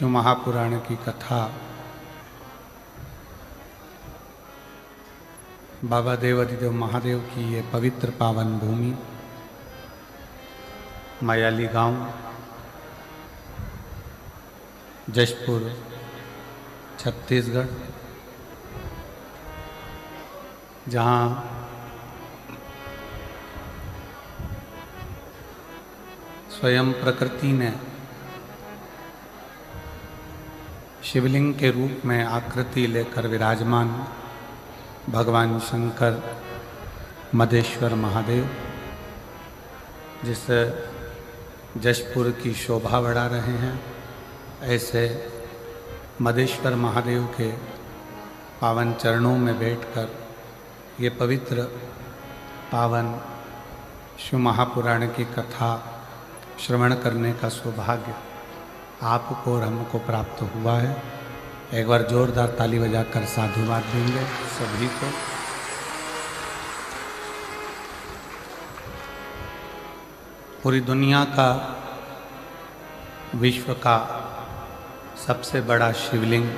शिव महापुराण की कथा बाबा देवाधिदेव महादेव की ये पवित्र पावन भूमि मायाली गांव जशपुर छत्तीसगढ़, जहाँ स्वयं प्रकृति ने शिवलिंग के रूप में आकृति लेकर विराजमान भगवान शंकर मदेश्वर महादेव जिस जशपुर की शोभा बढ़ा रहे हैं, ऐसे मदेश्वर महादेव के पावन चरणों में बैठकर ये पवित्र पावन शिव महापुराण की कथा श्रवण करने का सौभाग्य आपको और हमको प्राप्त हुआ है। एक बार जोरदार ताली बजाकर साधुवाद देंगे सभी को। पूरी दुनिया का, विश्व का सबसे बड़ा शिवलिंग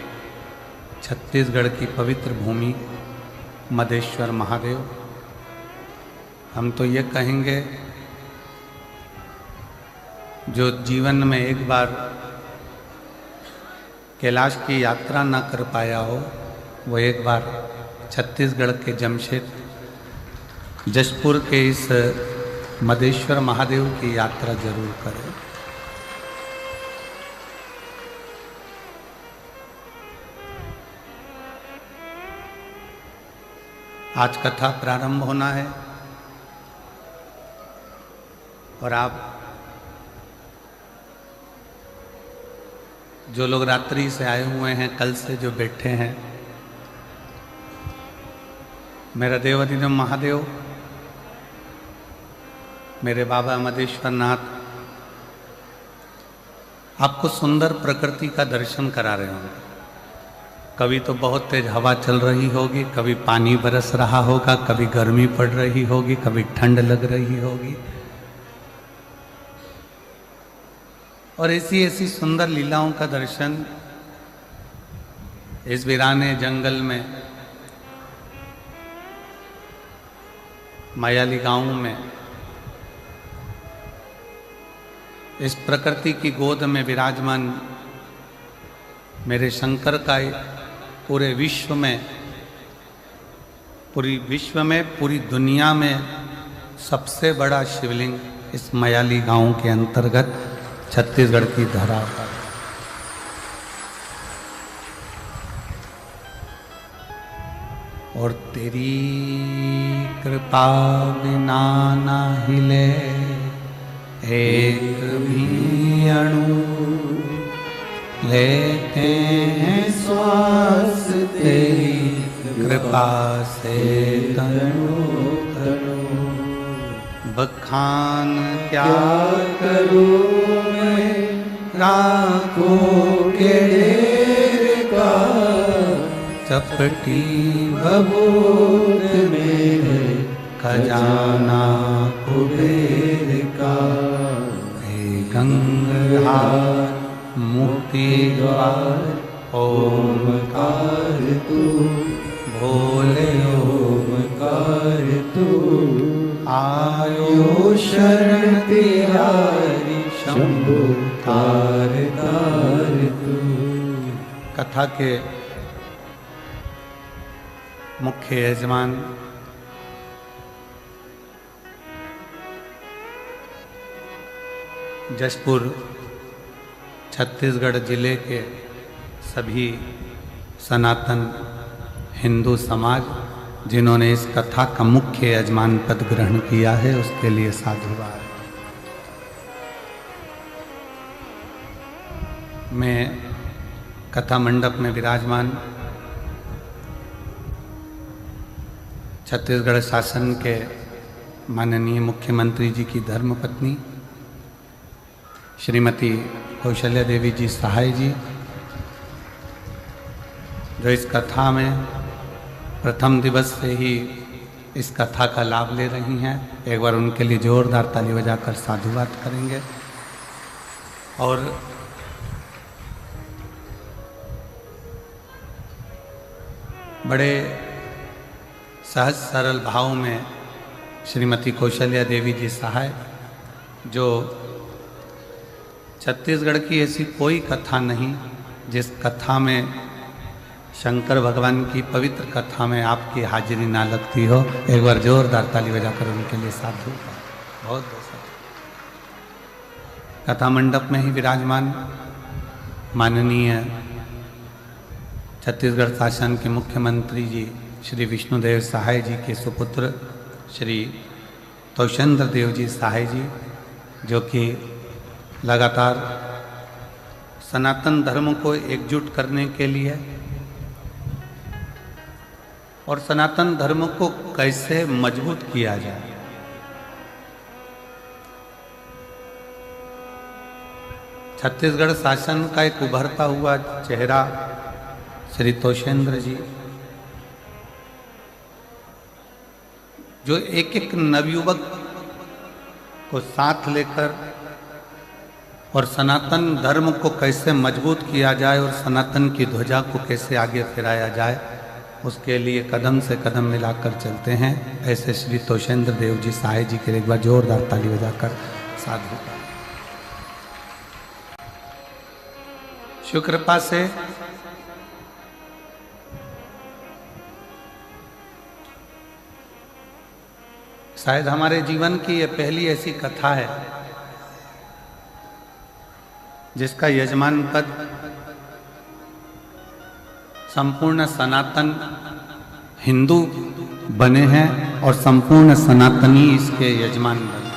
छत्तीसगढ़ की पवित्र भूमि मदेश्वर महादेव। हम तो ये कहेंगे, जो जीवन में एक बार कैलाश की यात्रा न कर पाया हो, वो एक बार छत्तीसगढ़ के जमशेद जशपुर के इस मदेश्वर महादेव की यात्रा जरूर करें। आज कथा प्रारंभ होना है और आप जो लोग रात्रि से आए हुए हैं, कल से जो बैठे हैं, मेरा देवाधिदेव महादेव, मेरे बाबा मदेश्वर नाथ आपको सुंदर प्रकृति का दर्शन करा रहे होंगे। कभी तो बहुत तेज हवा चल रही होगी, कभी पानी बरस रहा होगा, कभी गर्मी पड़ रही होगी, कभी ठंड लग रही होगी, और ऐसी ऐसी सुंदर लीलाओं का दर्शन इस वीराने जंगल में मायाली गांव में इस प्रकृति की गोद में विराजमान मेरे शंकर का पूरे विश्व में, पूरी दुनिया में सबसे बड़ा शिवलिंग इस मायाली गांव के अंतर्गत छत्तीसगढ़ की धरा पर। और तेरी कृपा बिना ना हिले एक भी अणु, लेते हैं श्वास तेरी कृपा से तनु तनु। बखान क्या करूं मैं राखों के ढेर का, चपटी बबूत में खजाना कुबेर का। हे गंगाधार मुक्ति द्वार ओमकार तू, भोले ओमकार तू। आयो शरण तिहारी शंभु तार तार तू। कथा के मुख्य यजमान जशपुर छत्तीसगढ़ जिले के सभी सनातन हिंदू समाज, जिन्होंने इस कथा का मुख्य यजमान पद ग्रहण किया है, उसके लिए साधुवाद। मैं कथा मंडप में विराजमान छत्तीसगढ़ शासन के माननीय मुख्यमंत्री जी की धर्मपत्नी श्रीमती कौशल्या देवी जी सहाय जी, जो इस कथा में प्रथम दिवस से ही इस कथा का लाभ ले रही हैं। एक बार उनके लिए जोरदार ताली बजाकर साधुवाद करेंगे। और बड़े सहज सरल भाव में श्रीमती कौशल्या देवी जी सहाय, जो छत्तीसगढ़ की ऐसी कोई कथा नहीं जिस कथा में शंकर भगवान की पवित्र कथा में आपकी हाजिरी ना लगती हो। एक बार जोरदार ताली बजाकर उनके लिए साधु बहुत बहुत कथा मंडप में ही विराजमान माननीय छत्तीसगढ़ शासन के मुख्यमंत्री जी श्री विष्णुदेव सहाय जी के सुपुत्र श्री तोषेंद्र देव जी सहाय जी, जो कि लगातार सनातन धर्म को एकजुट करने के लिए और सनातन धर्म को कैसे मजबूत किया जाए, छत्तीसगढ़ शासन का एक उभरता हुआ चेहरा श्री तोषेंद्र जी, जो एक एक नवयुवक को साथ लेकर और सनातन धर्म को कैसे मजबूत किया जाए और सनातन की ध्वजा को कैसे आगे फहराया जाए, उसके लिए कदम से कदम मिलाकर चलते हैं। ऐसे श्री तोषेंद्र देव जी सहाय जी के एक बार जोरदार ताली बजाकर साधु। शिव कृपा से शायद हमारे जीवन की यह पहली ऐसी कथा है जिसका यजमान पद संपूर्ण सनातन हिंदू बने हैं और संपूर्ण सनातनी इसके यजमान बने।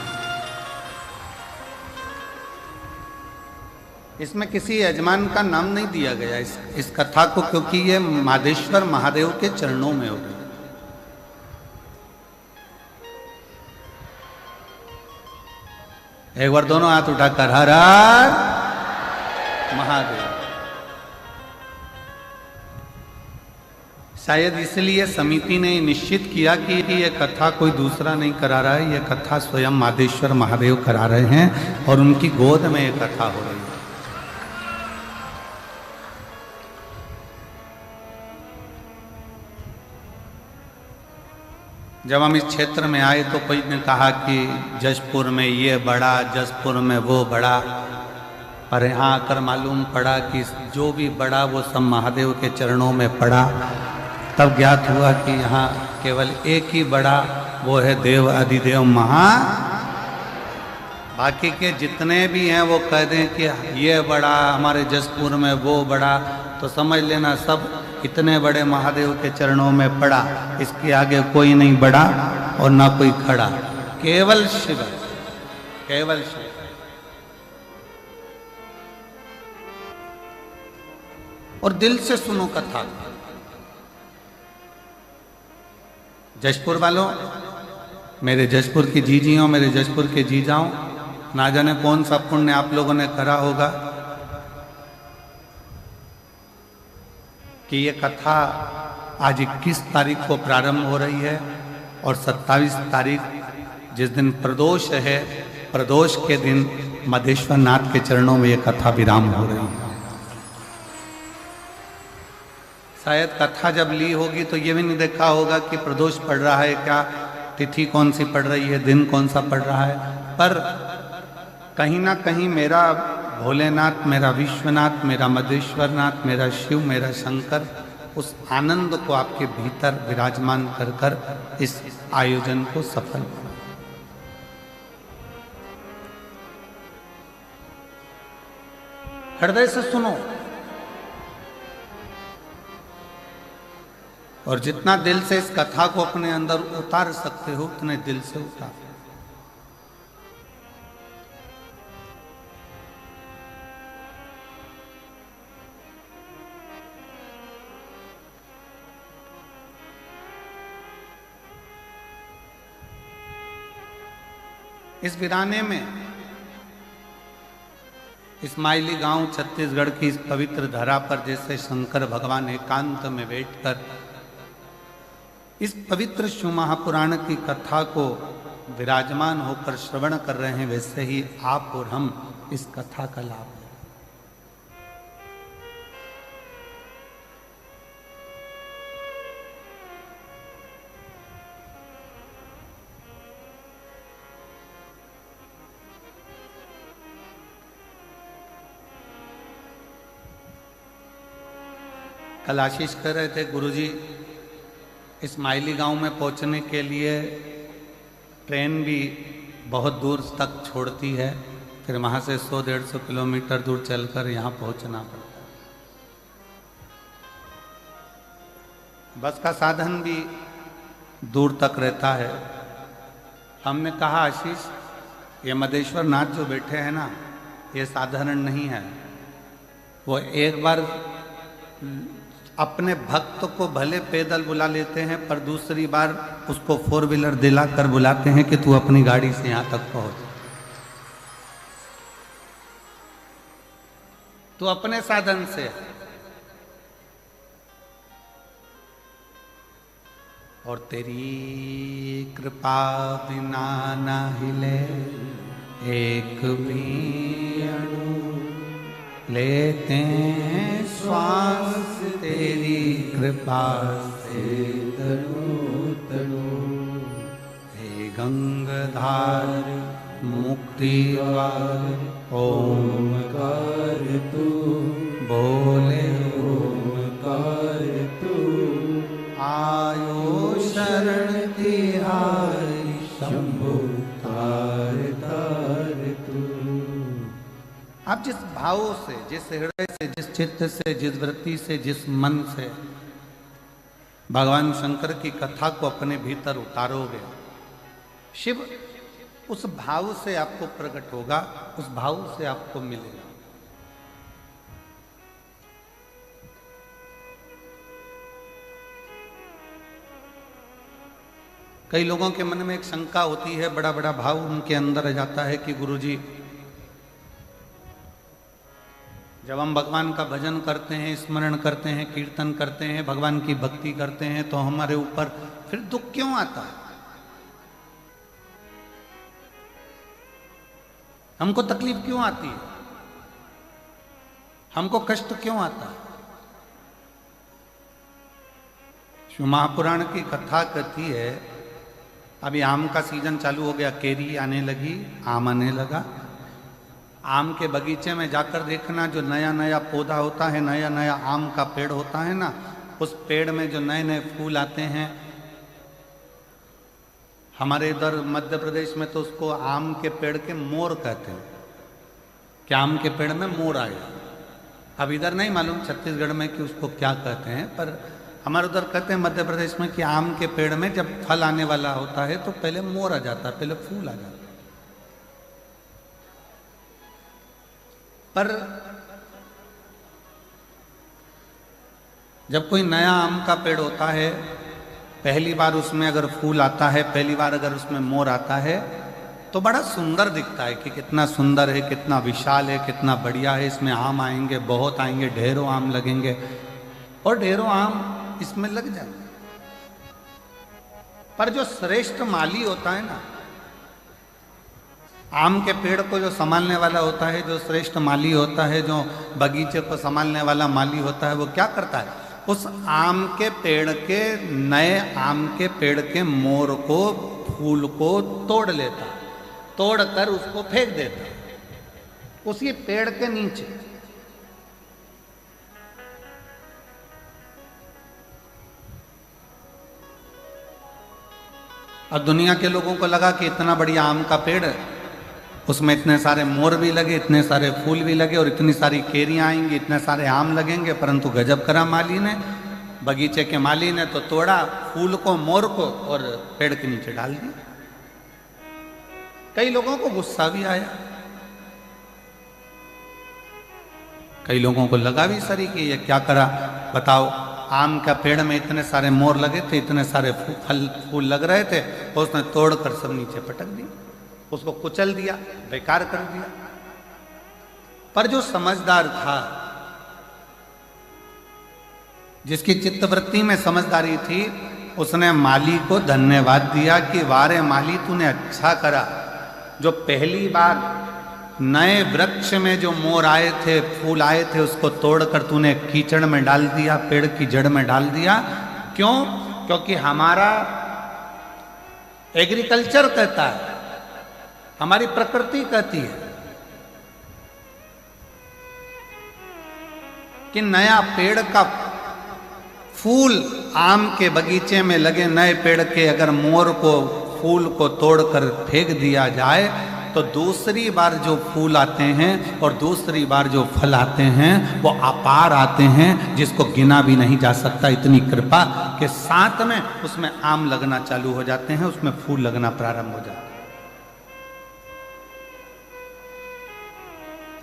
इसमें किसी यजमान का नाम नहीं दिया गया इस कथा को, क्योंकि ये मादेश्वर महादेव के चरणों में हो गई। एक बार दोनों हाथ उठाकर हर हर महादेव। शायद इसलिए समिति ने निश्चित किया कि यह कथा कोई दूसरा नहीं करा रहा है, यह कथा स्वयं मादेश्वर महादेव करा रहे हैं और उनकी गोद में यह कथा हो रही है। जब हम इस क्षेत्र में आए तो कोई ने कहा कि जशपुर में ये बड़ा, जशपुर में वो बड़ा, पर यहाँ आकर मालूम पड़ा कि जो भी बड़ा वो सब महादेव के चरणों में पड़ा। तब ज्ञात हुआ कि यहाँ केवल एक ही बड़ा, वो है देव अधिदेव महा। बाकी के जितने भी हैं वो कह दें कि ये बड़ा, हमारे जशपुर में वो बड़ा, तो समझ लेना सब इतने बड़े महादेव के चरणों में पड़ा। इसके आगे कोई नहीं बड़ा और ना कोई खड़ा, केवल शिव, केवल शिव। और दिल से सुनो कथा। जशपुर वालों, मेरे जशपुर की जीजियों, मेरे जशपुर के जीजाओं, ना जाने कौन सा पुण्य आप लोगों ने करा होगा कि ये कथा आज 21 तारीख को प्रारंभ हो रही है और 27 तारीख जिस दिन प्रदोष है, प्रदोष के दिन मदेश्वर नाथ के चरणों में ये कथा विराम हो रही है। शायद कथा जब ली होगी तो ये भी नहीं देखा होगा कि प्रदोष पड़ रहा है क्या, तिथि कौन सी पड़ रही है, दिन कौन सा पड़ रहा है, पर कहीं ना कहीं मेरा भोलेनाथ, मेरा विश्वनाथ, मेरा मदेश्वर नाथ, मेरा शिव, मेरा शंकर उस आनंद को आपके भीतर विराजमान कर कर इस आयोजन को सफल बना। हृदय से सुनो और जितना दिल से इस कथा को अपने अंदर उतार सकते हो उतने दिल से उतारो। इस वीराने में, इस्माइली गांव छत्तीसगढ़ की इस पवित्र धरा पर जैसे शंकर भगवान एकांत में बैठकर इस पवित्र शिव महापुराण की कथा को विराजमान होकर श्रवण कर रहे हैं, वैसे ही आप और हम इस कथा का लाभ लें। कल आशीष कह रहे थे गुरुजी इस्माइली गांव में पहुंचने के लिए ट्रेन भी बहुत दूर तक छोड़ती है, फिर वहाँ से 100-150 किलोमीटर दूर चलकर यहाँ पहुँचना पड़ता है। बस का साधन भी दूर तक रहता है। हमने कहा आशीष ये मदेश्वर नाथ जो बैठे हैं ना, ये साधारण नहीं है। वो एक बार अपने भक्त को भले पैदल बुला लेते हैं, पर दूसरी बार उसको 4 व्हीलर दिला कर बुलाते हैं कि तू अपनी गाड़ी से यहाँ तक पहुँच। तू अपने साधन से, और तेरी कृपा बिना ना हिले एक भी अणु, लेते हैं श्वास तेरी कृपा से तनु तनु। हे गंगाधार मुक्ति द्वार ओमकार तू, बोले ओमकार तू। आयो शरण तिहारी शंभु तार तार तू। आप जिस भाव से, जिस हृदय से, जिस चित्त से, जिस वृत्ति से, जिस मन से भगवान शंकर की कथा को अपने भीतर उतारोगे, शिव उस भाव से आपको प्रकट होगा, उस भाव से आपको मिलेगा। कई लोगों के मन में एक शंका होती है, बड़ा बड़ा भाव उनके अंदर आ जाता है कि गुरुजी जब हम भगवान का भजन करते हैं, स्मरण करते हैं, कीर्तन करते हैं, भगवान की भक्ति करते हैं, तो हमारे ऊपर फिर दुख क्यों आता है? हमको तकलीफ क्यों आती है? हमको कष्ट क्यों आता है? शिव महापुराण की कथा कहती है, अभी आम का सीजन चालू हो गया, केरी आने लगी, आम आने लगा। आम के बगीचे में जाकर देखना, जो नया नया पौधा होता है, नया नया आम का पेड़ होता है ना, उस पेड़ में जो नए नए फूल आते हैं। हमारे इधर मध्य प्रदेश में तो उसको आम के पेड़ के मोर कहते हैं, कि आम के पेड़ में मोर आया। अब इधर नहीं मालूम छत्तीसगढ़ में कि उसको क्या कहते हैं, पर हमारे उधर कहते हैं मध्य प्रदेश में कि आम के पेड़ में जब फल आने वाला होता है तो पहले मोर आ जाता है, पहले फूल आ जाता है। पर जब कोई नया आम का पेड़ होता है, पहली बार उसमें अगर फूल आता है, पहली बार अगर उसमें मोर आता है, तो बड़ा सुंदर दिखता है कि कितना सुंदर है, कितना विशाल है, कितना बढ़िया है। इसमें आम आएंगे, बहुत आएंगे, ढेरों आम लगेंगे और ढेरों आम इसमें लग जाएंगे। पर जो श्रेष्ठ माली होता है ना, आम के पेड़ को जो संभालने वाला होता है, जो श्रेष्ठ माली होता है, जो बगीचे को संभालने वाला माली होता है, वो क्या करता है? उस आम के पेड़ के, नए आम के पेड़ के मोर को, फूल को तोड़ लेता, तोड़कर उसको फेंक देता उसी पेड़ के नीचे। और दुनिया के लोगों को लगा कि इतना बढ़िया आम का पेड़ है, उसमें इतने सारे मोर भी लगे, इतने सारे फूल भी लगे और इतनी सारी केरियां आएंगी, इतने सारे आम लगेंगे। परंतु गजब करा माली ने, बगीचे के माली ने तो तोड़ा फूल को, मोर को, और पेड़ के नीचे डाल दिया। कई लोगों को गुस्सा भी आया, कई लोगों को लगा भी सरी कि ये क्या करा, बताओ। आम का पेड़ में इतने सारे मोर लगे थे, इतने सारे फूल लग रहे थे, और उसने तोड़कर सब नीचे पटक दिया, उसको कुचल दिया, बेकार कर दिया। पर जो समझदार था, जिसकी चित्तवृत्ति में समझदारी थी, उसने माली को धन्यवाद दिया कि वारे माली तूने अच्छा करा, जो पहली बार नए वृक्ष में जो मोर आए थे, फूल आए थे, उसको तोड़कर तूने कीचड़ में डाल दिया, पेड़ की जड़ में डाल दिया। क्यों? क्योंकि हमारा एग्रीकल्चर कहता है, हमारी प्रकृति कहती है कि नया पेड़ का फूल आम के बगीचे में लगे नए पेड़ के अगर मोर को फूल को तोड़कर फेंक दिया जाए तो दूसरी बार जो फूल आते हैं और दूसरी बार जो फल आते हैं वो अपार आते हैं, जिसको गिना भी नहीं जा सकता। इतनी कृपा के साथ में उसमें आम लगना चालू हो जाते हैं, उसमें फूल लगना प्रारंभ हो जाते हैं।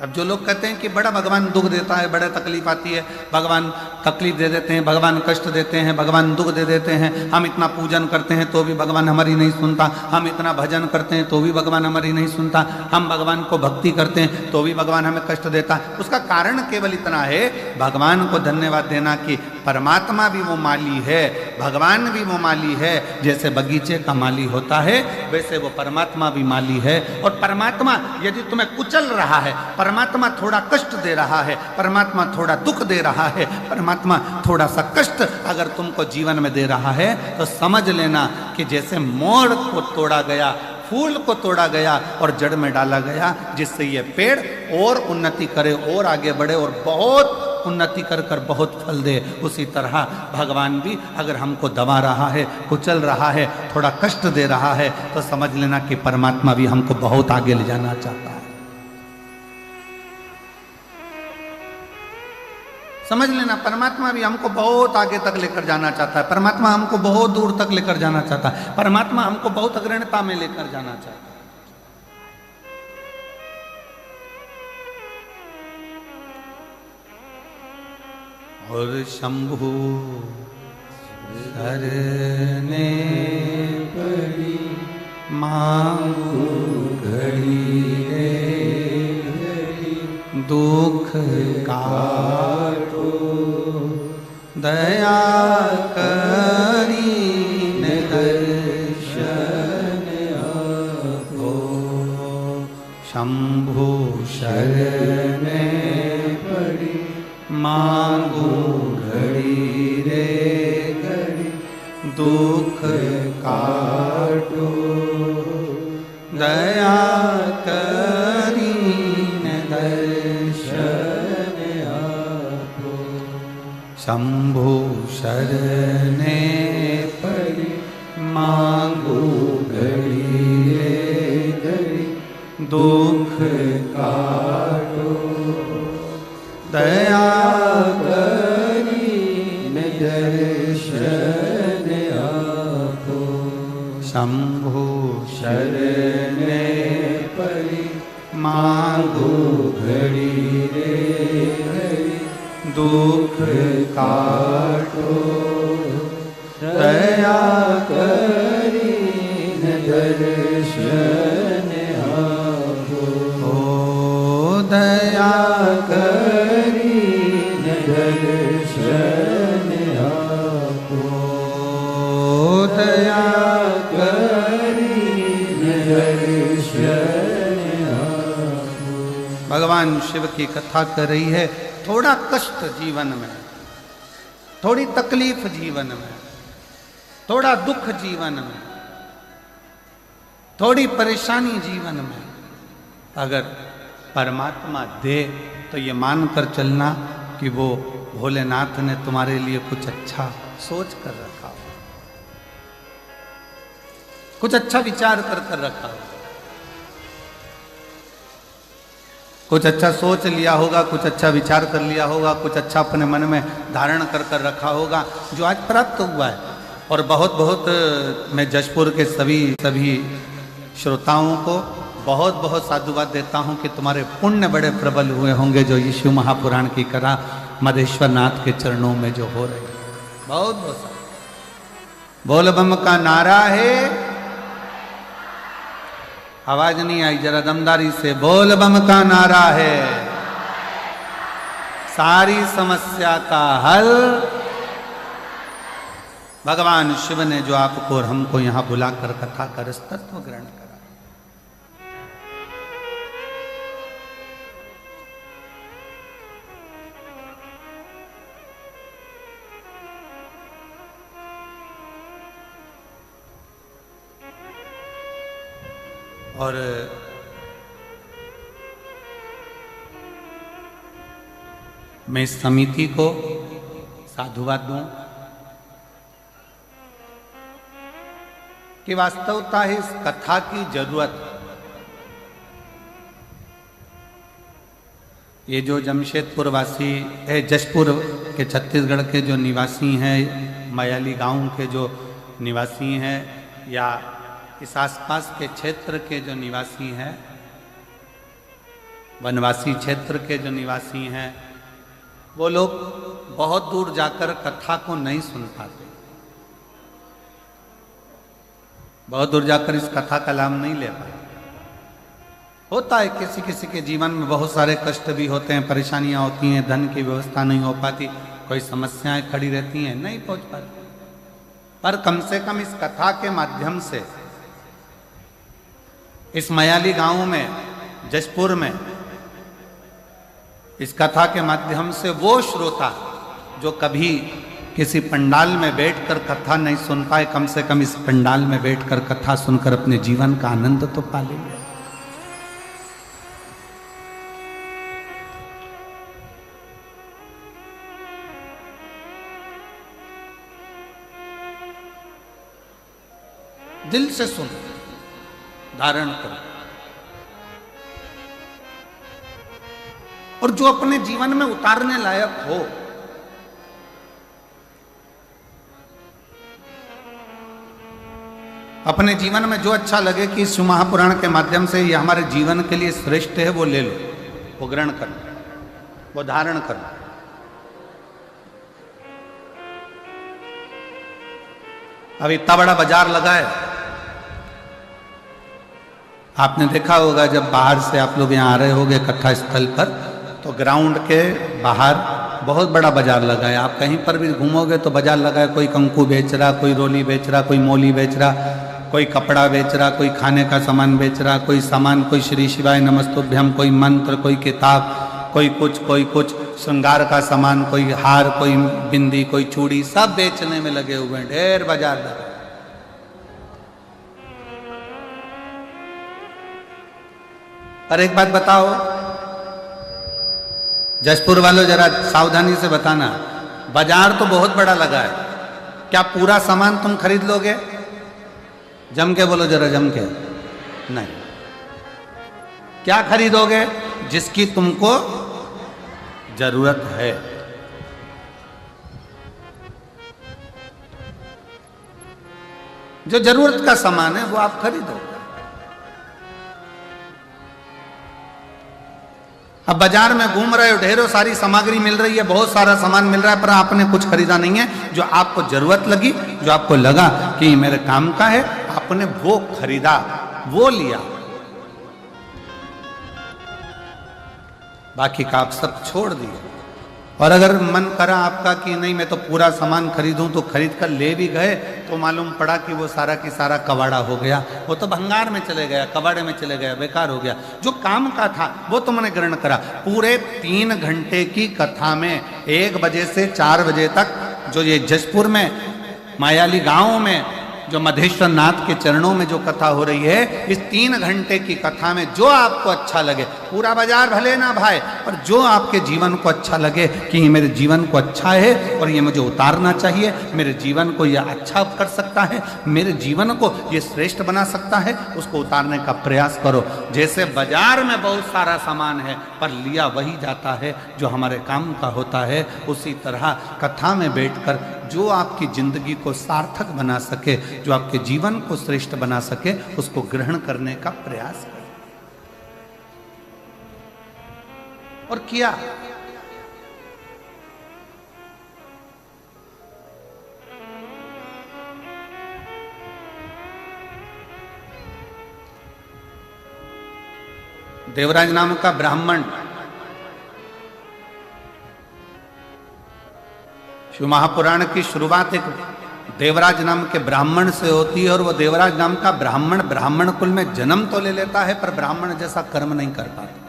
अब जो लोग कहते हैं कि बड़ा भगवान दुख देता है, बड़ा तकलीफ आती है, भगवान तकलीफ दे देते हैं, भगवान कष्ट देते हैं, भगवान दुख दे देते हैं, हम इतना पूजन करते हैं तो भी भगवान हमारी नहीं सुनता, हम इतना भजन करते हैं तो भी भगवान हमारी नहीं सुनता, हम भगवान को भक्ति करते हैं तो भी भगवान हमें कष्ट देता। उसका कारण केवल इतना है, भगवान को धन्यवाद देना कि परमात्मा भी वो माली है, भगवान भी वो माली है। जैसे बगीचे का माली होता है वैसे वो परमात्मा भी माली है। और परमात्मा यदि तुम्हें कुचल रहा है, परमात्मा थोड़ा कष्ट दे रहा है, परमात्मा थोड़ा दुख दे रहा है, परमात्मा थोड़ा सा कष्ट अगर तुमको जीवन में दे रहा है तो समझ लेना कि जैसे मोर को तोड़ा गया, फूल को तोड़ा गया और जड़ में डाला गया, जिससे ये पेड़ और उन्नति करे और आगे बढ़े और बहुत उन्नति कर कर बहुत फल दे, उसी तरह भगवान भी अगर हमको दबा रहा है, कुचल रहा है, थोड़ा कष्ट दे रहा है तो समझ लेना कि परमात्मा भी हमको बहुत आगे ले जाना चाहता है। समझ लेना परमात्मा भी हमको बहुत आगे तक लेकर जाना चाहता है, परमात्मा हमको बहुत दूर तक लेकर जाना चाहता है, परमात्मा हमको बहुत अग्रणता में लेकर जाना चाहता है। और शंभु शरणे पड़ी मांगू घड़ी रे दुख काटो दया करी दर्शन आपो। शंभु शरणे पड़ी मांगू घड़ी रे घड़ी दुख काटो दया करी दर्शन आपो। शंभु शरणे पड़ी मांगू घड़ी रे घड़ी दुख काटो दया करी दर्शन आपो। शंभु शरणे पड़ी मांगू घड़ी रे घड़ी दुख काटो दया करी दर्शन आपो। ओ दया करी दर्शन आपो। दया करी दर्शन आपो। भगवान शिव की कथा कर रही है। थोड़ा कष्ट जीवन में, थोड़ी तकलीफ जीवन में, थोड़ा दुख जीवन में, थोड़ी परेशानी जीवन में अगर परमात्मा दे तो ये मानकर चलना कि वो भोलेनाथ ने तुम्हारे लिए कुछ अच्छा सोच कर रखा हो, कुछ अच्छा विचार कर कर रखा हो, कुछ अच्छा सोच लिया होगा, कुछ अच्छा विचार कर लिया होगा, कुछ अच्छा अपने मन में धारण कर कर रखा होगा जो आज प्राप्त हुआ है। और बहुत बहुत मैं जशपुर के सभी श्रोताओं को बहुत बहुत साधुवाद देता हूं कि तुम्हारे पुण्य बड़े प्रबल हुए होंगे जो यीशु महापुराण की करा मधेश्वर नाथ के चरणों में जो हो रहे हैं। बहुत बहुत बोल बम का नारा है। आवाज नहीं आई, जरा दमदारी से बोल बम का नारा है। सारी समस्या का हल भगवान शिव ने जो आपको और हमको यहां बुलाकर कथा कर इस तत्व ग्रहण करा। और मैं इस समिति को साधुवाद दूं कि वास्तवता है इस कथा की जरूरत। ये जो जमशेदपुर वासी है, जशपुर के छत्तीसगढ़ के जो निवासी हैं, मयाली गांव के जो निवासी हैं, या इस आसपास के क्षेत्र के जो निवासी हैं, वनवासी क्षेत्र के जो निवासी हैं, वो लोग बहुत दूर जाकर कथा को नहीं सुन पाते, बहुत दूर जाकर इस कथा का लाभ नहीं ले पाते। होता है किसी किसी के जीवन में बहुत सारे कष्ट भी होते हैं, परेशानियां होती हैं, धन की व्यवस्था नहीं हो पाती, कोई समस्याएं खड़ी रहती हैं, नहीं पहुंच पाती। पर कम से कम इस कथा के माध्यम से इस मयाली गांव में, जशपुर में, इस कथा के माध्यम से वो श्रोता जो कभी किसी पंडाल में बैठकर कथा नहीं सुन पाए, कम से कम इस पंडाल में बैठकर कथा सुनकर अपने जीवन का आनंद तो पा लेंगे। दिल से सुन, धारण करो, और जो अपने जीवन में उतारने लायक हो, अपने जीवन में जो अच्छा लगे कि शिव महापुराण के माध्यम से ये हमारे जीवन के लिए श्रेष्ठ है, वो ले लो, वो ग्रहण करो, वो धारण करो। अब इतना बड़ा बाजार लगा है, आपने देखा होगा जब बाहर से आप लोग यहाँ आ रहे होंगे कथा स्थल पर, तो ग्राउंड के बाहर बहुत बड़ा बाजार लगा है। आप कहीं पर भी घूमोगे तो बाजार लगा है, कोई कंकु बेच रहा, कोई रोली बेच रहा, कोई मोली बेच रहा, कोई कपड़ा बेच रहा, कोई खाने का सामान बेच रहा, कोई सामान, कोई श्री शिवाय नमस्तुभ्यम, कोई मंत्र, कोई किताब, कोई कुछ श्रृंगार का सामान, कोई हार, कोई बिंदी, कोई चूड़ी, सब बेचने में लगे हुए हैं, ढेर बाजार लगा। पर एक बात बताओ, जशपुर वालों जरा सावधानी से बताना, बाजार तो बहुत बड़ा लगा है, क्या पूरा सामान तुम खरीद लोगे? जम के बोलो जरा, जम के। नहीं, क्या खरीदोगे? जिसकी तुमको जरूरत है। जो जरूरत का सामान है वो आप खरीदोगे। अब बाजार में घूम रहे हो, ढेरों सारी सामग्री मिल रही है, बहुत सारा सामान मिल रहा है, पर आपने कुछ खरीदा नहीं है। जो आपको जरूरत लगी, जो आपको लगा कि मेरे काम का है, आपने वो खरीदा, वो लिया, बाकी का आप सब छोड़ दिए। और अगर मन करा आपका कि नहीं मैं तो पूरा सामान खरीदूं, तो खरीद कर ले भी गए तो मालूम पड़ा कि वो सारा की सारा कबाड़ा हो गया, वो तो भंगार में चले गया, कबाड़े में चले गया, बेकार हो गया। जो काम का था वो तुमने ग्रहण करा। पूरे 3 घंटे की कथा में 1 बजे से 4 बजे तक जो ये जशपुर में मायाली गांव में जो मधेश्वर नाथ के चरणों में जो कथा हो रही है, इस 3 घंटे की कथा में जो आपको अच्छा लगे, पूरा बाजार भले ना भाई, पर जो आपके जीवन को अच्छा लगे कि ये मेरे जीवन को अच्छा है और ये मुझे उतारना चाहिए, मेरे जीवन को ये अच्छा कर सकता है, मेरे जीवन को ये श्रेष्ठ बना सकता है, उसको उतारने का प्रयास करो। जैसे बाजार में बहुत सारा सामान है पर लिया वही जाता है जो हमारे काम का होता है, उसी तरह कथा में बैठकर जो आपकी जिंदगी को सार्थक बना सके, जो आपके जीवन को श्रेष्ठ बना सके, उसको ग्रहण करने का प्रयास करें। और किया। देवराज नाम का ब्राह्मण शिव महापुराण की शुरुआत एक देवराज नाम के ब्राह्मण से होती है, और वो देवराज नाम का ब्राह्मण ब्राह्मण कुल में जन्म तो ले लेता है पर ब्राह्मण जैसा कर्म नहीं कर पाता।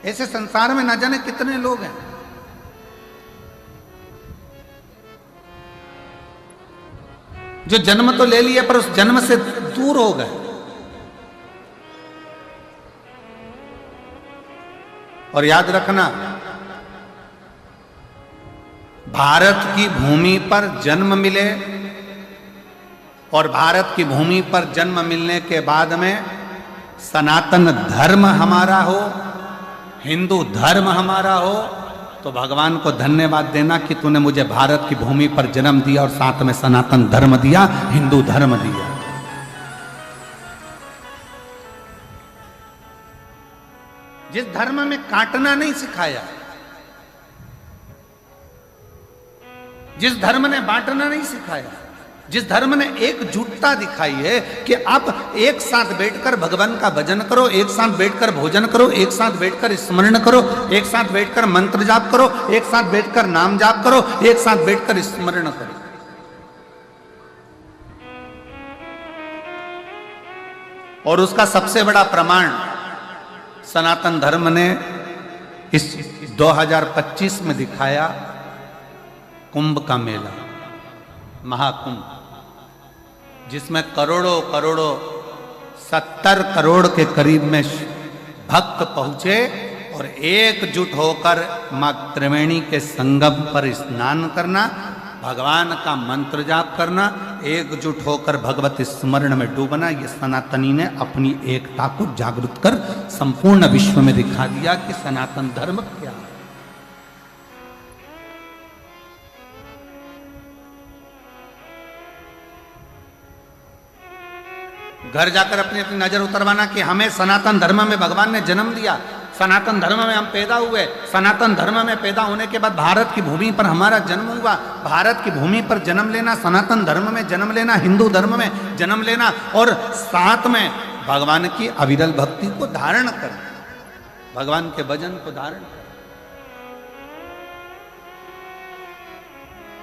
ऐसे संसार में न जाने कितने लोग हैं। जो जन्म तो ले लिया पर उस जन्म से दूर हो गए। और याद रखना, भारत की भूमि पर जन्म मिले और भारत की भूमि पर जन्म मिलने के बाद में सनातन धर्म हमारा हो, हिंदू धर्म हमारा हो, तो भगवान को धन्यवाद देना कि तूने मुझे भारत की भूमि पर जन्म दिया और साथ में सनातन धर्म दिया, हिंदू धर्म दिया। जिस धर्म में काटना नहीं सिखाया, जिस धर्म ने बांटना नहीं सिखाया, जिस धर्म ने एकजुटता दिखाई है कि आप एक साथ बैठकर भगवान का भजन करो, एक साथ बैठकर भोजन करो, एक साथ बैठकर स्मरण करो, एक साथ बैठकर मंत्र जाप करो, एक साथ बैठकर नाम जाप करो, एक साथ बैठकर स्मरण करो। और उसका सबसे बड़ा प्रमाण सनातन धर्म ने इस 2025 में दिखाया, कुंभ का मेला, महाकुंभ, जिसमें करोड़ों करोड़ों 70 करोड़ के करीब में भक्त पहुंचे और एकजुट होकर मां त्रिवेणी के संगम पर स्नान करना, भगवान का मंत्र जाप करना, एकजुट होकर भगवत स्मरण में डूबना, ये सनातनी ने अपनी एकता को जागृत कर संपूर्ण विश्व में दिखा दिया कि सनातन धर्म क्या है। घर जाकर अपनी अपनी नजर उतरवाना कि हमें सनातन धर्म में भगवान ने जन्म दिया, सनातन धर्म में हम पैदा हुए, सनातन धर्म में पैदा होने के बाद भारत की भूमि पर हमारा जन्म हुआ, भारत की भूमि पर जन्म लेना, सनातन धर्म में जन्म लेना, हिंदू धर्म में जन्म लेना और साथ में भगवान की अविरल भक्ति को धारण करना, भगवान के भजन को धारण करना।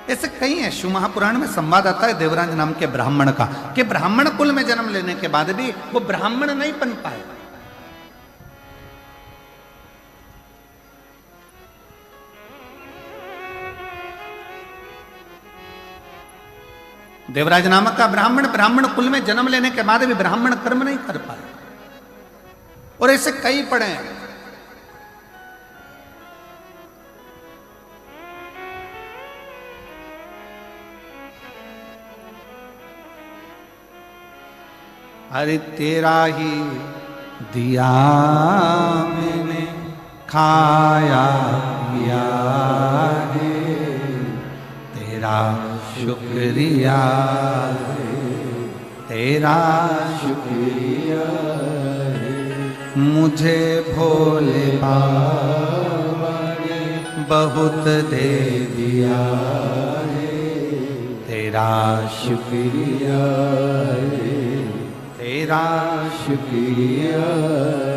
ऐसे कई है। शिव महापुराण में संवाद आता है देवराज नाम के ब्राह्मण का कि ब्राह्मण कुल में जन्म लेने के बाद भी वो ब्राह्मण नहीं बन पाए। देवराज नामक का ब्राह्मण कुल में जन्म लेने के बाद भी ब्राह्मण कर्म नहीं कर पाए। और ऐसे कई पढ़े हैं। अरे तेरा ही दिया मैंने खाया पिया है, तेरा शुक्रिया है, तेरा शुक्रिया है, मुझे भोले बाबा ने बहुत दे दिया है, तेरा शुक्रिया है, तेरा शुक्रिया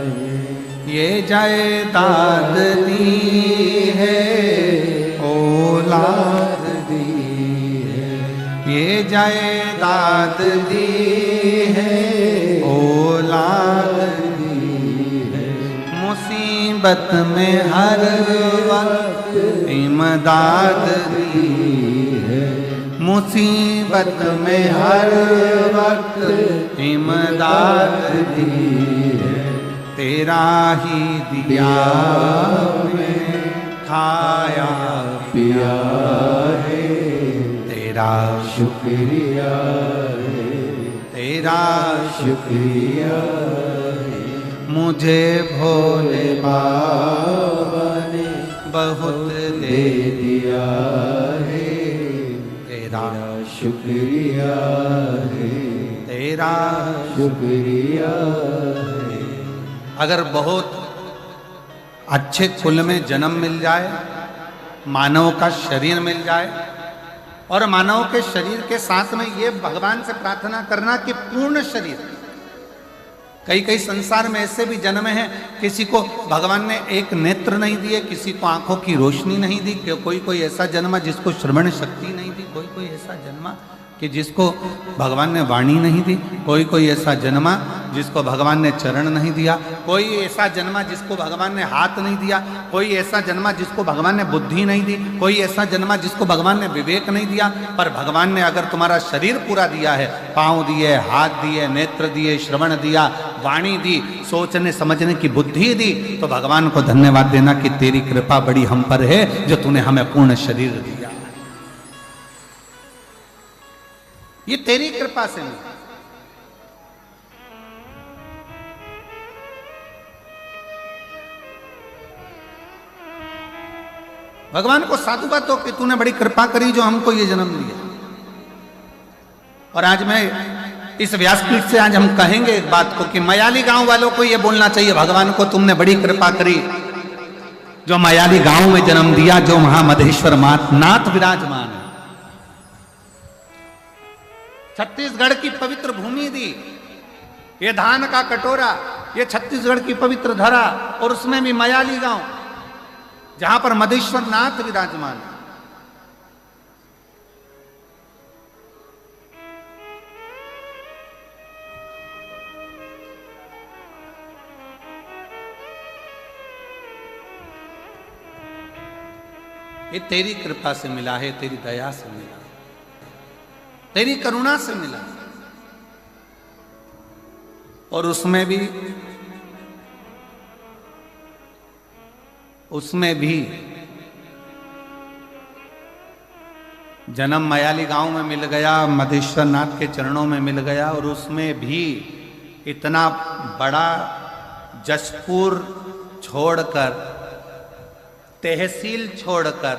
है। ये जायदाद दी है, औलाद दी है, ये जायदाद दी है, औलाद दी है, मुसीबत में हर वक्त इमदाद दी है, मुसीबत में हर वक्त इमदाद दी है, तेरा ही दिया मैंने खाया पिया है, तेरा शुक्रिया है, तेरा शुक्रिया है, मुझे भोले बाबा ने बहुत दे दिया है, तेरा शुक्रिया है, तेरा शुक्रिया है। अगर बहुत अच्छे कुल में जन्म मिल जाए, मानव का शरीर मिल जाए और मानव के शरीर के साथ में ये भगवान से प्रार्थना करना कि पूर्ण शरीर। कई संसार में ऐसे भी जन्म हैं, किसी को भगवान ने एक नेत्र नहीं दिए, किसी को आंखों की रोशनी नहीं दी, कोई ऐसा जन्मा जिसको श्रवण शक्ति नहीं दी, कोई ऐसा जन्मा कि जिसको भगवान ने वाणी नहीं दी, कोई ऐसा जन्मा जिसको भगवान ने चरण नहीं दिया, कोई ऐसा जन्मा जिसको भगवान ने हाथ नहीं दिया, कोई ऐसा जन्मा जिसको भगवान ने बुद्धि नहीं दी, कोई ऐसा जन्मा जिसको भगवान ने विवेक नहीं दिया। पर भगवान ने अगर तुम्हारा शरीर पूरा दिया है, पाँव दिए, हाथ दिए, नेत्र दिए, श्रवण दिया, वाणी दी, सोचने समझने की बुद्धि दी, तो भगवान को धन्यवाद देना कि तेरी कृपा बड़ी हम पर है जो तूने हमें पूर्ण शरीर दिया। ये तेरी कृपा से मिला। भगवान को साधुवाद हो कि तूने बड़ी कृपा करी जो हमको ये जन्म दिया। और आज मैं इस व्यासपीठ से आज हम कहेंगे एक बात को कि मयाली गांव वालों को ये बोलना चाहिए, भगवान को तुमने बड़ी कृपा करी जो मयाली गांव में जन्म दिया, जो महामधेश्वर नाथ विराजमान है। छत्तीसगढ़ की पवित्र भूमि दी, ये धान का कटोरा, ये छत्तीसगढ़ की पवित्र धरा, और उसमें भी मयाली गांव जहां पर मधेश्वर नाथ विराजमान है। ये तेरी कृपा से मिला है, तेरी दया से मिला, तेरी करुणा से मिला। और उसमें भी जन्म मयाली गांव में मिल गया, मधेश्वर नाथ के चरणों में मिल गया, और उसमें भी इतना बड़ा जशपुर छोड़कर, तहसील छोड़कर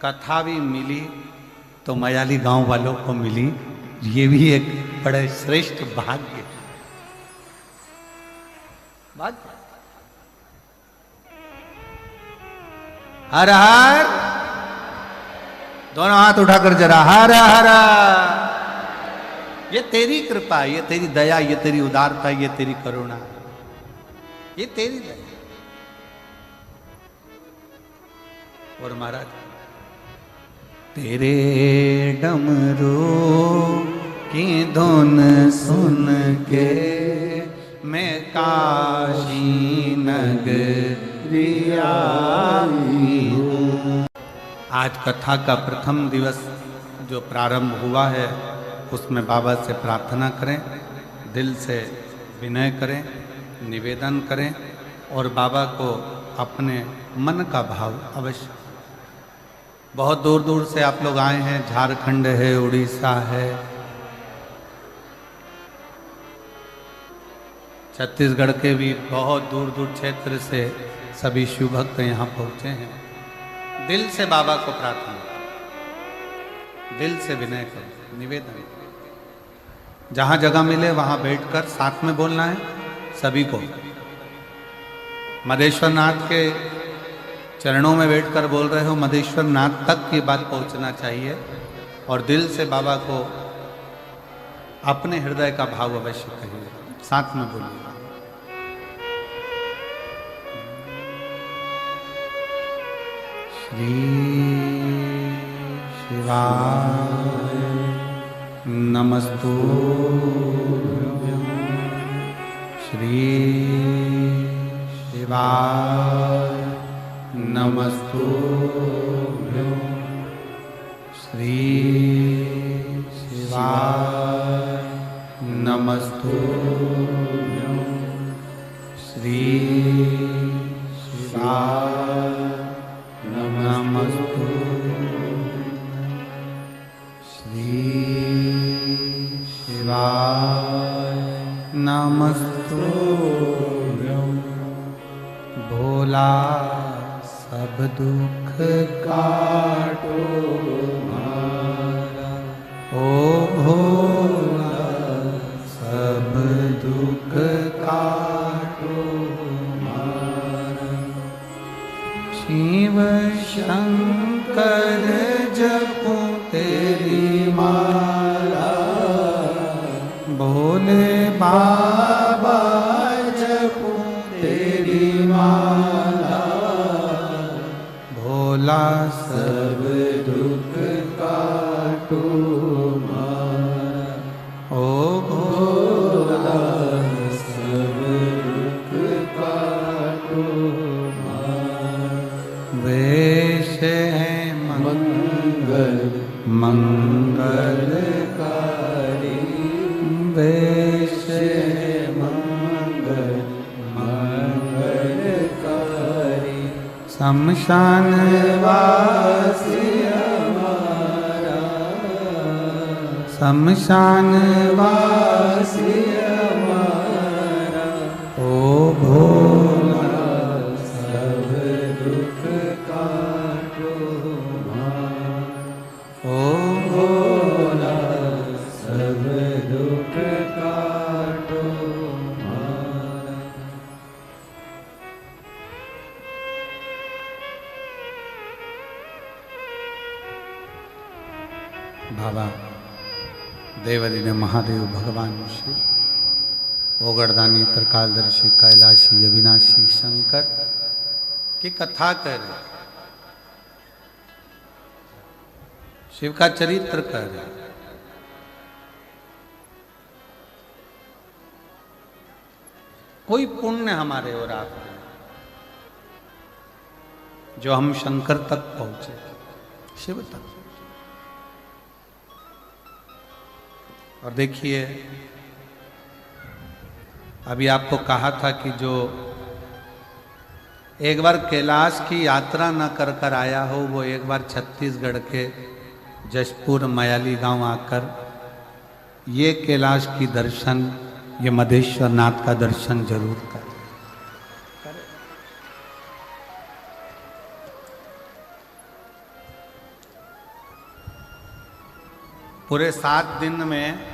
कथा भी मिली तो मयाली गांव वालों को मिली। ये भी एक बड़े श्रेष्ठ भाग्य। हर हर, दोनों हाथ उठाकर जरा हर हर। ये तेरी कृपा, ये तेरी दया, ये तेरी उदारता, ये तेरी करुणा, ये तेरी दया। और महाराज, तेरे डमरू की धुन सुन के मैं काशी नगरी आई हूँ। आज कथा का प्रथम दिवस जो प्रारंभ हुआ है, उसमें बाबा से प्रार्थना करें, दिल से विनय करें, निवेदन करें, और बाबा को अपने मन का भाव अवश्य। बहुत दूर दूर से आप लोग आए हैं, झारखंड है, उड़ीसा है, छत्तीसगढ़ के भी बहुत दूर दूर क्षेत्र से सभी शिव भक्त यहाँ पहुँचे हैं। दिल से बाबा को प्रार्थना, दिल से विनय करो, निवेदन। जहाँ जगह मिले वहाँ बैठकर साथ में बोलना है सभी को। मधेश्वर नाथ के चरणों में बैठकर बोल रहे हो, मधेश्वर नाथ तक की बात पहुंचना चाहिए, और दिल से बाबा को अपने हृदय का भाव अवश्य कहिए, साथ में बोलिए। श्री शिवाय नमस्तु, श्री शिवाय नमस्तु, श्री शिवाय नमस्तु, श्री शिवाय नमस्तु, श्री शिवाय नमस्तु। भोला सब दुख काटो मारा, ओ भोला सब दुख काटो मारा। शिव शंकर जपो तेरी माला, भोले बाबा जपो तेरी माला। भोला सब दुख काटो मारा, ओ भोला सब दुख काटो मारा। वेश है मंगल मंगलकारी, वेश है मंगल मंगलकारी। शमशान वासी हमारा, शमशान वासी हमारा, ओ भोला सब दुख काटो हमारा, ओ भोला सब दुख काटो हमारा। बाबा देवदिने महादेव भगवान शिव ओगरदानी त्रिकालदर्शी कैलाशी अविनाशी शंकर की कथा कर रहे, शिव का चरित्र कर रहे। कोई पुण्य हमारे और आप जो हम शंकर तक पहुंचे, शिव तक। और देखिए अभी आपको कहा था कि जो एक बार कैलाश की यात्रा न कर कर आया हो, वो एक बार छत्तीसगढ़ के जशपुर मयाली गांव आकर ये कैलाश की दर्शन, ये मधेश्वर नाथ का दर्शन जरूर कर। पूरे 7 दिन में,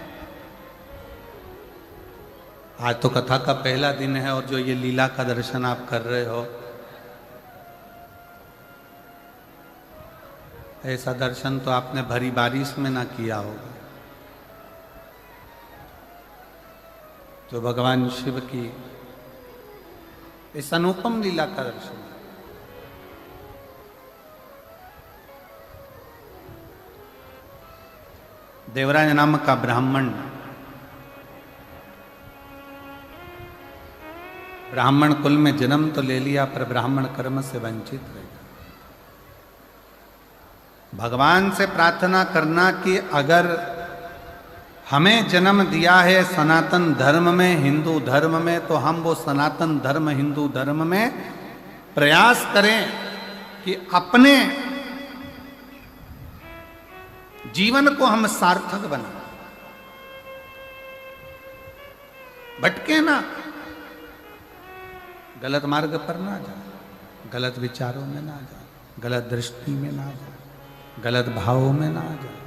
आज तो कथा का पहला दिन है और जो ये लीला का दर्शन आप कर रहे हो, ऐसा दर्शन तो आपने भरी बारिश में ना किया होगा। जो भगवान शिव की इस अनुपम लीला का दर्शन, देवराज नाम का ब्राह्मण कुल में जन्म तो ले लिया, पर ब्राह्मण कर्म से वंचित रह गया। भगवान से प्रार्थना करना कि अगर हमें जन्म दिया है सनातन धर्म में, हिंदू धर्म में, तो हम वो सनातन धर्म, हिंदू धर्म में प्रयास करें कि अपने जीवन को हम सार्थक बना, भटके ना, गलत मार्ग पर ना जाए, गलत विचारों में ना जाए, गलत दृष्टि में ना जाए, गलत भावों में ना जाए।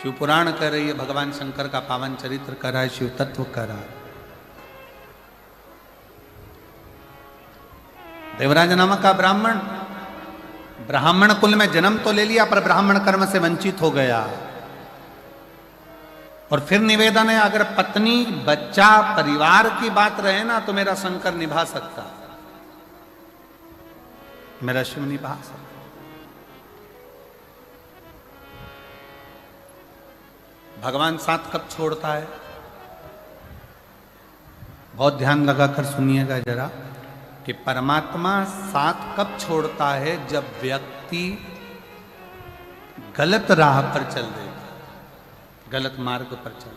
शिव पुराण कह रही है, भगवान शंकर का पावन चरित्र कर रहा है, शिव तत्व कर रहा है। देवराज नामक का ब्राह्मण कुल में जन्म तो ले लिया, पर ब्राह्मण कर्म से वंचित हो गया। और फिर निवेदन है, अगर पत्नी, बच्चा, परिवार की बात रहे ना, तो मेरा शंकर निभा सकता, मेरा शिव निभा सकता। भगवान साथ कब छोड़ता है? बहुत ध्यान लगाकर सुनिएगा जरा, कि परमात्मा साथ कब छोड़ता है? जब व्यक्ति गलत राह पर चल देगा, गलत मार्ग पर चल।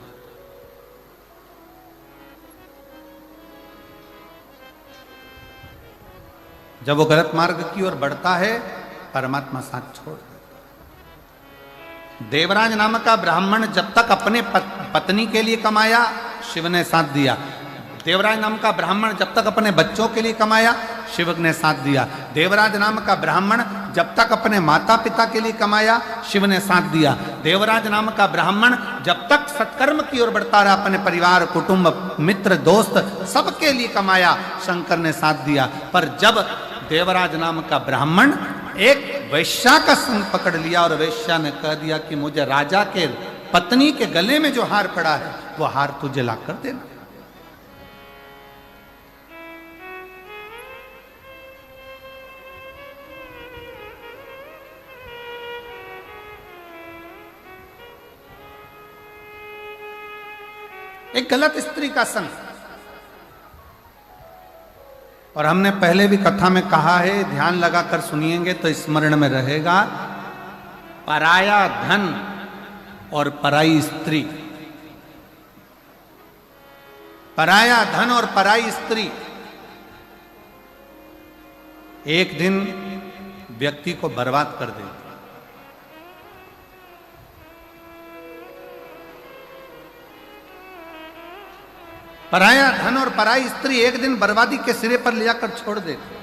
जब वो गलत मार्ग की ओर बढ़ता है, परमात्मा साथ छोड़ देता। देवराज नामक का ब्राह्मण जब तक अपने पत्नी के लिए कमाया, शिव ने साथ दिया। देवराज नाम का ब्राह्मण जब तक अपने बच्चों के लिए कमाया, शिव ने साथ दिया। देवराज नाम का ब्राह्मण जब तक अपने माता पिता के लिए कमाया, शिव ने साथ दिया। देवराज नाम का ब्राह्मण जब तक सत्कर्म की ओर बढ़ता रहा, अपने परिवार, कुटुंब, मित्र, दोस्त सबके लिए कमाया, शंकर ने साथ दिया। पर जब देवराज नाम का ब्राह्मण एक वैश्या का संग पकड़ लिया और वैश्या ने कह दिया कि मुझे राजा के पत्नी के गले में जो हार पड़ा है, वो हार तुझे ला कर देना। एक गलत स्त्री का संग। और हमने पहले भी कथा में कहा है, ध्यान लगाकर सुनिएंगे तो स्मरण में रहेगा, पराया धन और पराई स्त्री। पराया धन और पराई स्त्री। एक दिन व्यक्ति को बर्बाद कर देती। पराया धन और पराई स्त्री एक दिन बर्बादी के सिरे पर ले जाकर छोड़ देती।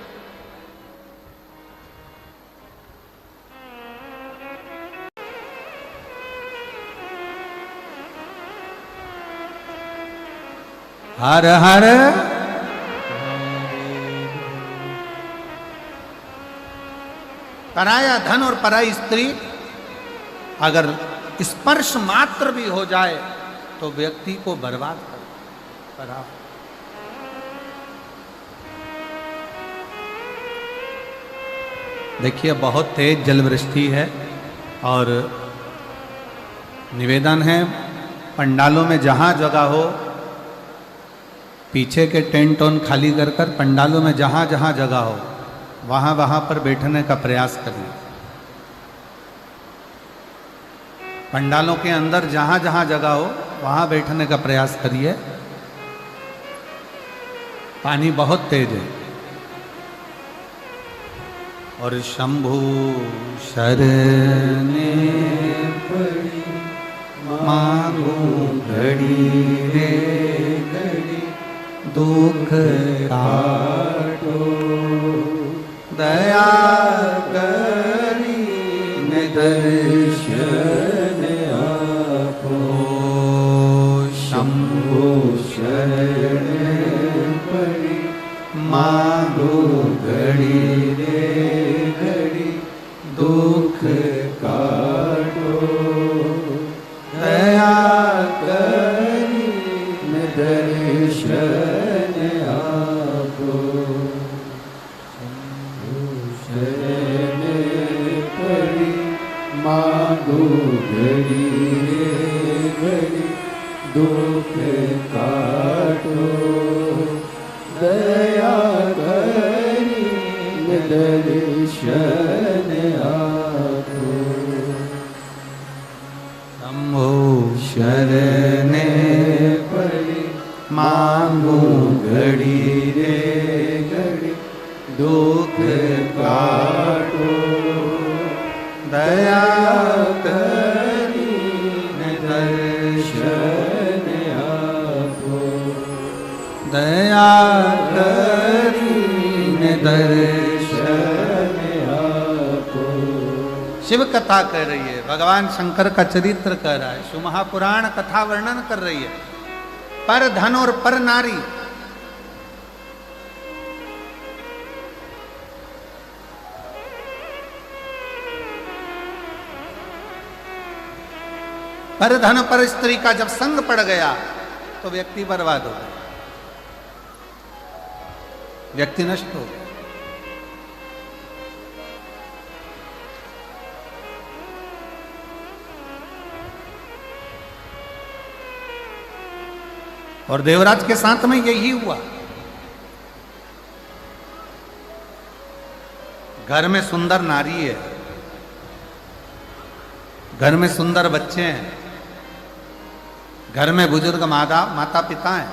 हर हर पराया धन और पराई स्त्री अगर स्पर्श मात्र भी हो जाए तो व्यक्ति को बर्बाद कर करा। देखिए बहुत तेज जलवृष्टि है और निवेदन है पंडालों में जहां जगह हो पीछे के टेंट ऑन खाली कर पंडालों में जहां जहां जगह हो वहां पर बैठने का प्रयास करिए। पंडालों के अंदर जहां जहां जगह हो वहां बैठने का प्रयास करिए। पानी बहुत तेज है और शंभु शरणे पड़ी मांगो घड़ी रे घड़ी दुख काटो दया करी दर्शन आपो शंभु शरण पड़ी मांगो घड़ी रे घड़ी दुख काटो दया करी दर्शन आपो शरण पड़ी मांगो घड़ी घड़ी दुख काटो दया करी दर्शन आपो शंभो शरणे पड़ी मांगो घड़ी रे घड़ी दुख काटो दया करी दर्शन आपो दया करी दर्शन आपो। शिव कथा कह रही है, भगवान शंकर का चरित्र कह रहा है, शिव महापुराण कथा वर्णन कर रही है। पर धन और पर नारी पर धन पर स्त्री का जब संग पड़ गया तो व्यक्ति बर्बाद हो गया, व्यक्ति नष्ट हो गया। और देवराज के साथ में यही हुआ। घर में सुंदर नारी है, घर में सुंदर बच्चे हैं, घर में बुजुर्ग माता पिता हैं,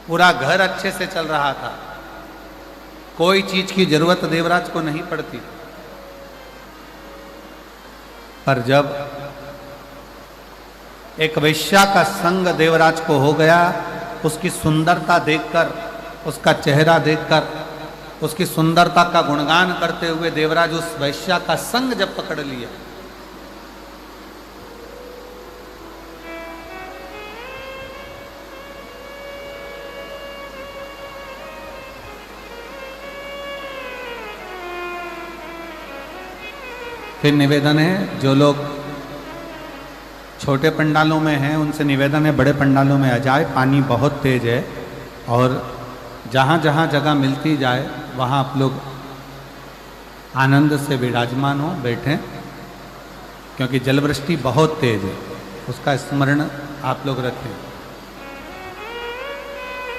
पूरा घर अच्छे से चल रहा था, कोई चीज की जरूरत देवराज को नहीं पड़ती। पर जब एक वैश्या का संग देवराज को हो गया, उसकी सुंदरता देखकर, उसका चेहरा देखकर, उसकी सुंदरता का गुणगान करते हुए देवराज उस वैश्या का संग जब पकड़ लिया, फिर निवेदन है जो लोग छोटे पंडालों में हैं उनसे निवेदन है बड़े पंडालों में आ जाए। पानी बहुत तेज है और जहाँ जहाँ जगह मिलती जाए वहाँ आप लोग आनंद से विराजमान हो, बैठें, क्योंकि जलवृष्टि बहुत तेज है, उसका स्मरण आप लोग रखें।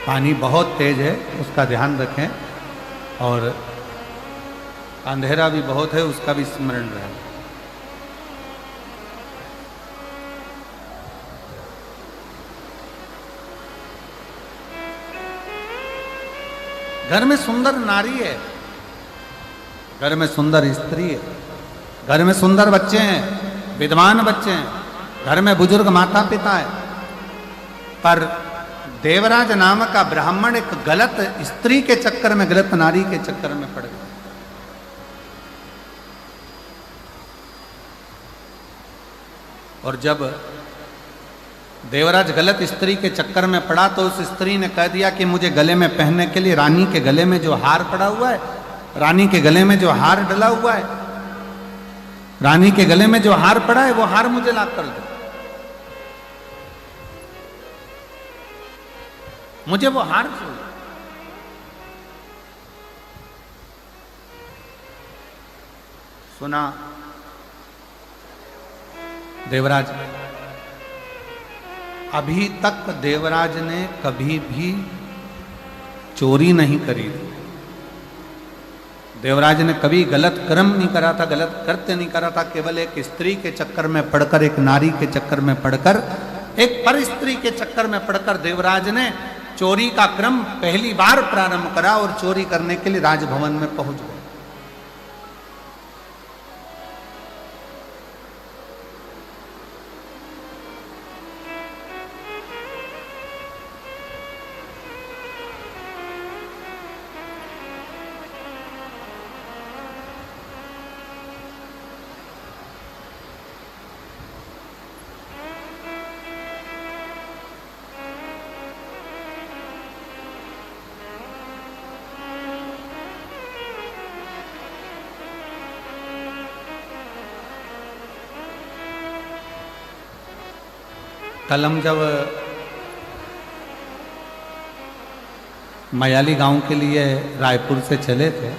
पानी बहुत तेज है, उसका ध्यान रखें, और अंधेरा भी बहुत है, उसका भी स्मरण रहे। घर में सुंदर नारी है, घर में सुंदर स्त्री है, घर में सुंदर बच्चे हैं, विद्वान बच्चे हैं, घर में बुजुर्ग माता पिता है, पर देवराज नाम का ब्राह्मण एक गलत स्त्री के चक्कर में, गलत नारी के चक्कर में पड़ गया। और जब देवराज गलत स्त्री के चक्कर में पड़ा तो उस स्त्री ने कह दिया कि मुझे गले में पहनने के लिए रानी के गले में जो हार पड़ा हुआ है, रानी के गले में जो हार डला हुआ है, रानी के गले में जो हार पड़ा है वो हार मुझे ला कर दो, मुझे वो हार चाहिए। सुना देवराज, अभी तक देवराज ने कभी भी चोरी नहीं करी थी, देवराज ने कभी गलत कर्म नहीं करा था, गलत कृत्य नहीं करा था। केवल एक स्त्री के चक्कर में पड़कर, एक नारी के चक्कर में पड़कर, एक पर स्त्री के चक्कर में पड़कर देवराज ने चोरी का क्रम पहली बार प्रारंभ करा और चोरी करने के लिए राजभवन में पहुंच गए। कल हम जब मयाली गांव के लिए रायपुर से चले थे,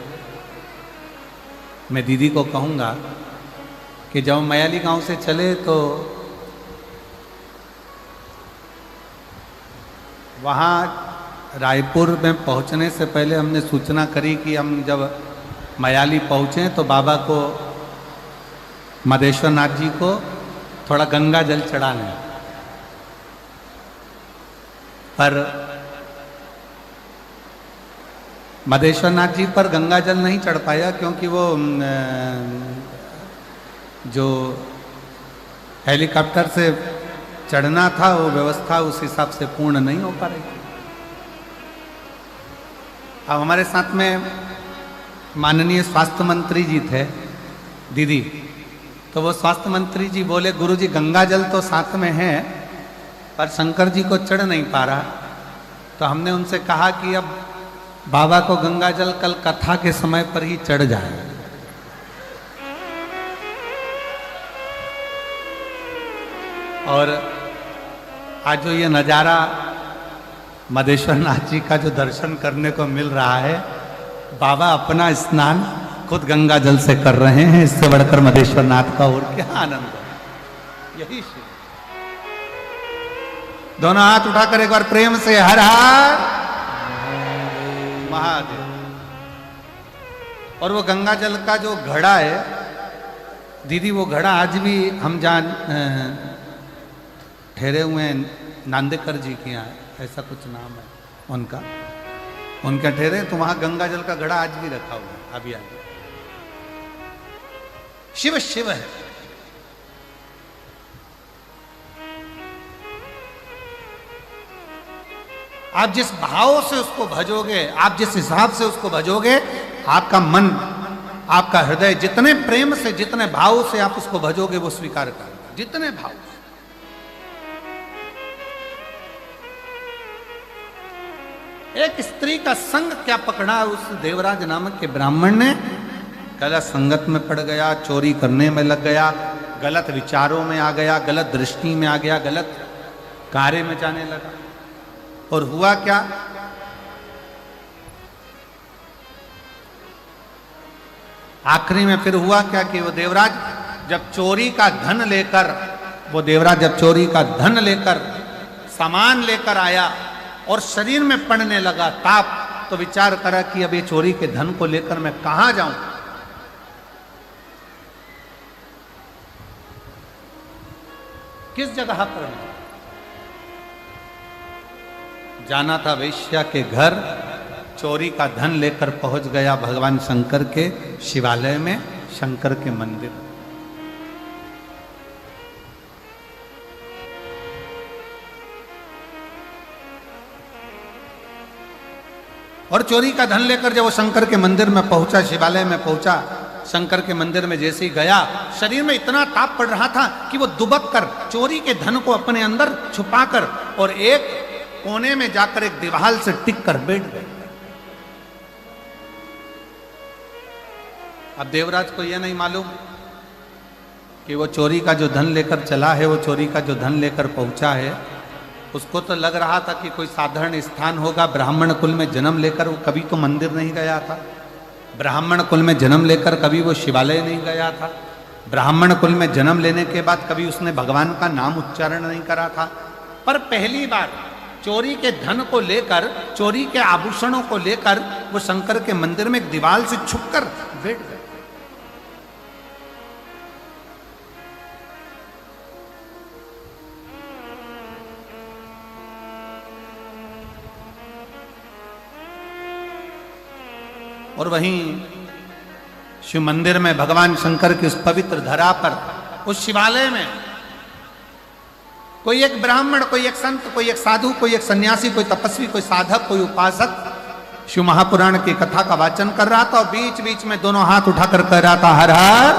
मैं दीदी को कहूँगा कि जब मयाली गांव से चले तो वहाँ रायपुर में पहुँचने से पहले हमने सूचना करी कि हम जब मयाली पहुँचे तो बाबा को, मदेश्वर नाथ जी को थोड़ा गंगा जल चढ़ाने, पर मदेश्वर नाथ जी पर गंगा जल नहीं चढ़ पाया क्योंकि वो जो हेलीकॉप्टर से चढ़ना था वो व्यवस्था उस हिसाब से पूर्ण नहीं हो पा रही। अब हमारे साथ में माननीय स्वास्थ्य मंत्री जी थे दीदी, तो वो स्वास्थ्य मंत्री जी बोले गुरुजी गंगा जल तो साथ में है पर शंकर जी को चढ़ नहीं पा रहा। तो हमने उनसे कहा कि अब बाबा को गंगा जल कल कथा के समय पर ही चढ़ जाए। और आज जो ये नज़ारा मदेश्वर नाथ जी का जो दर्शन करने को मिल रहा है, बाबा अपना स्नान खुद गंगा जल से कर रहे हैं, इससे बढ़कर मदेश्वर नाथ का और क्या आनंद है। यही शिव। दोनों हाथ उठाकर एक बार प्रेम से हर हर महादेव। और वो गंगा जल का जो घड़ा है दीदी, वो घड़ा आज भी हम जहाँ ठहरे हुए हैं, नांदेकर जी के यहाँ ऐसा कुछ नाम है उनका, उनके ठहरे तो वहां गंगा जल का घड़ा आज भी रखा हुआ है। अभी आगे शिव शिव है। आप जिस भाव से उसको भजोगे, आप जिस हिसाब से उसको भजोगे, आपका मन, आपका हृदय जितने प्रेम से, जितने भाव से आप उसको भजोगे वो स्वीकार करेगा, जितने भाव से। एक स्त्री का संग क्या पकड़ा उस देवराज नामक के ब्राह्मण ने, गलत संगत में पड़ गया, चोरी करने में लग गया, गलत विचारों में आ गया, गलत दृष्टि में आ गया, गलत कार्य में जाने लगा। और हुआ क्या, आखिरी में फिर हुआ क्या कि वो देवराज जब चोरी का धन लेकर, वो देवराज जब चोरी का धन लेकर, सामान लेकर आया और शरीर में पड़ने लगा ताप, तो विचार करा कि अब ये चोरी के धन को लेकर मैं कहां जाऊं। किस जगह पर जाना था? वेश्या के घर, चोरी का धन लेकर पहुंच गया भगवान शंकर के शिवालय में, शंकर के मंदिर। और चोरी का धन लेकर जब वो शंकर के मंदिर में पहुंचा, शिवालय में पहुंचा, शंकर के मंदिर में जैसे ही गया, शरीर में इतना ताप पड़ रहा था कि वो दुबक कर चोरी के धन को अपने अंदर छुपाकर और एक कोने में जाकर एक दीवार से टिक कर बैठ गए। अब देवराज को यह नहीं मालूम कि वो चोरी का जो धन लेकर चला है, वो चोरी का जो धन लेकर पहुंचा है, उसको तो लग रहा था कि कोई साधारण स्थान होगा। ब्राह्मण कुल में जन्म लेकर वो कभी तो मंदिर नहीं गया था, ब्राह्मण कुल में जन्म लेकर कभी वो शिवालय नहीं गया था, ब्राह्मण कुल में जन्म लेने के बाद कभी उसने भगवान का नाम उच्चारण नहीं करा था। पर पहली बार चोरी के धन को लेकर, चोरी के आभूषणों को लेकर वो शंकर के मंदिर में एक दीवार से छुपकर बैठ गए। और वहीं शिव मंदिर में भगवान शंकर की उस पवित्र धरा पर, उस शिवालय में कोई एक ब्राह्मण, कोई एक संत, कोई एक साधु, कोई एक सन्यासी, कोई तपस्वी, कोई साधक, कोई उपासक शिव महापुराण की कथा का वाचन कर रहा था और बीच बीच में दोनों हाथ उठाकर कह रहा था हर हर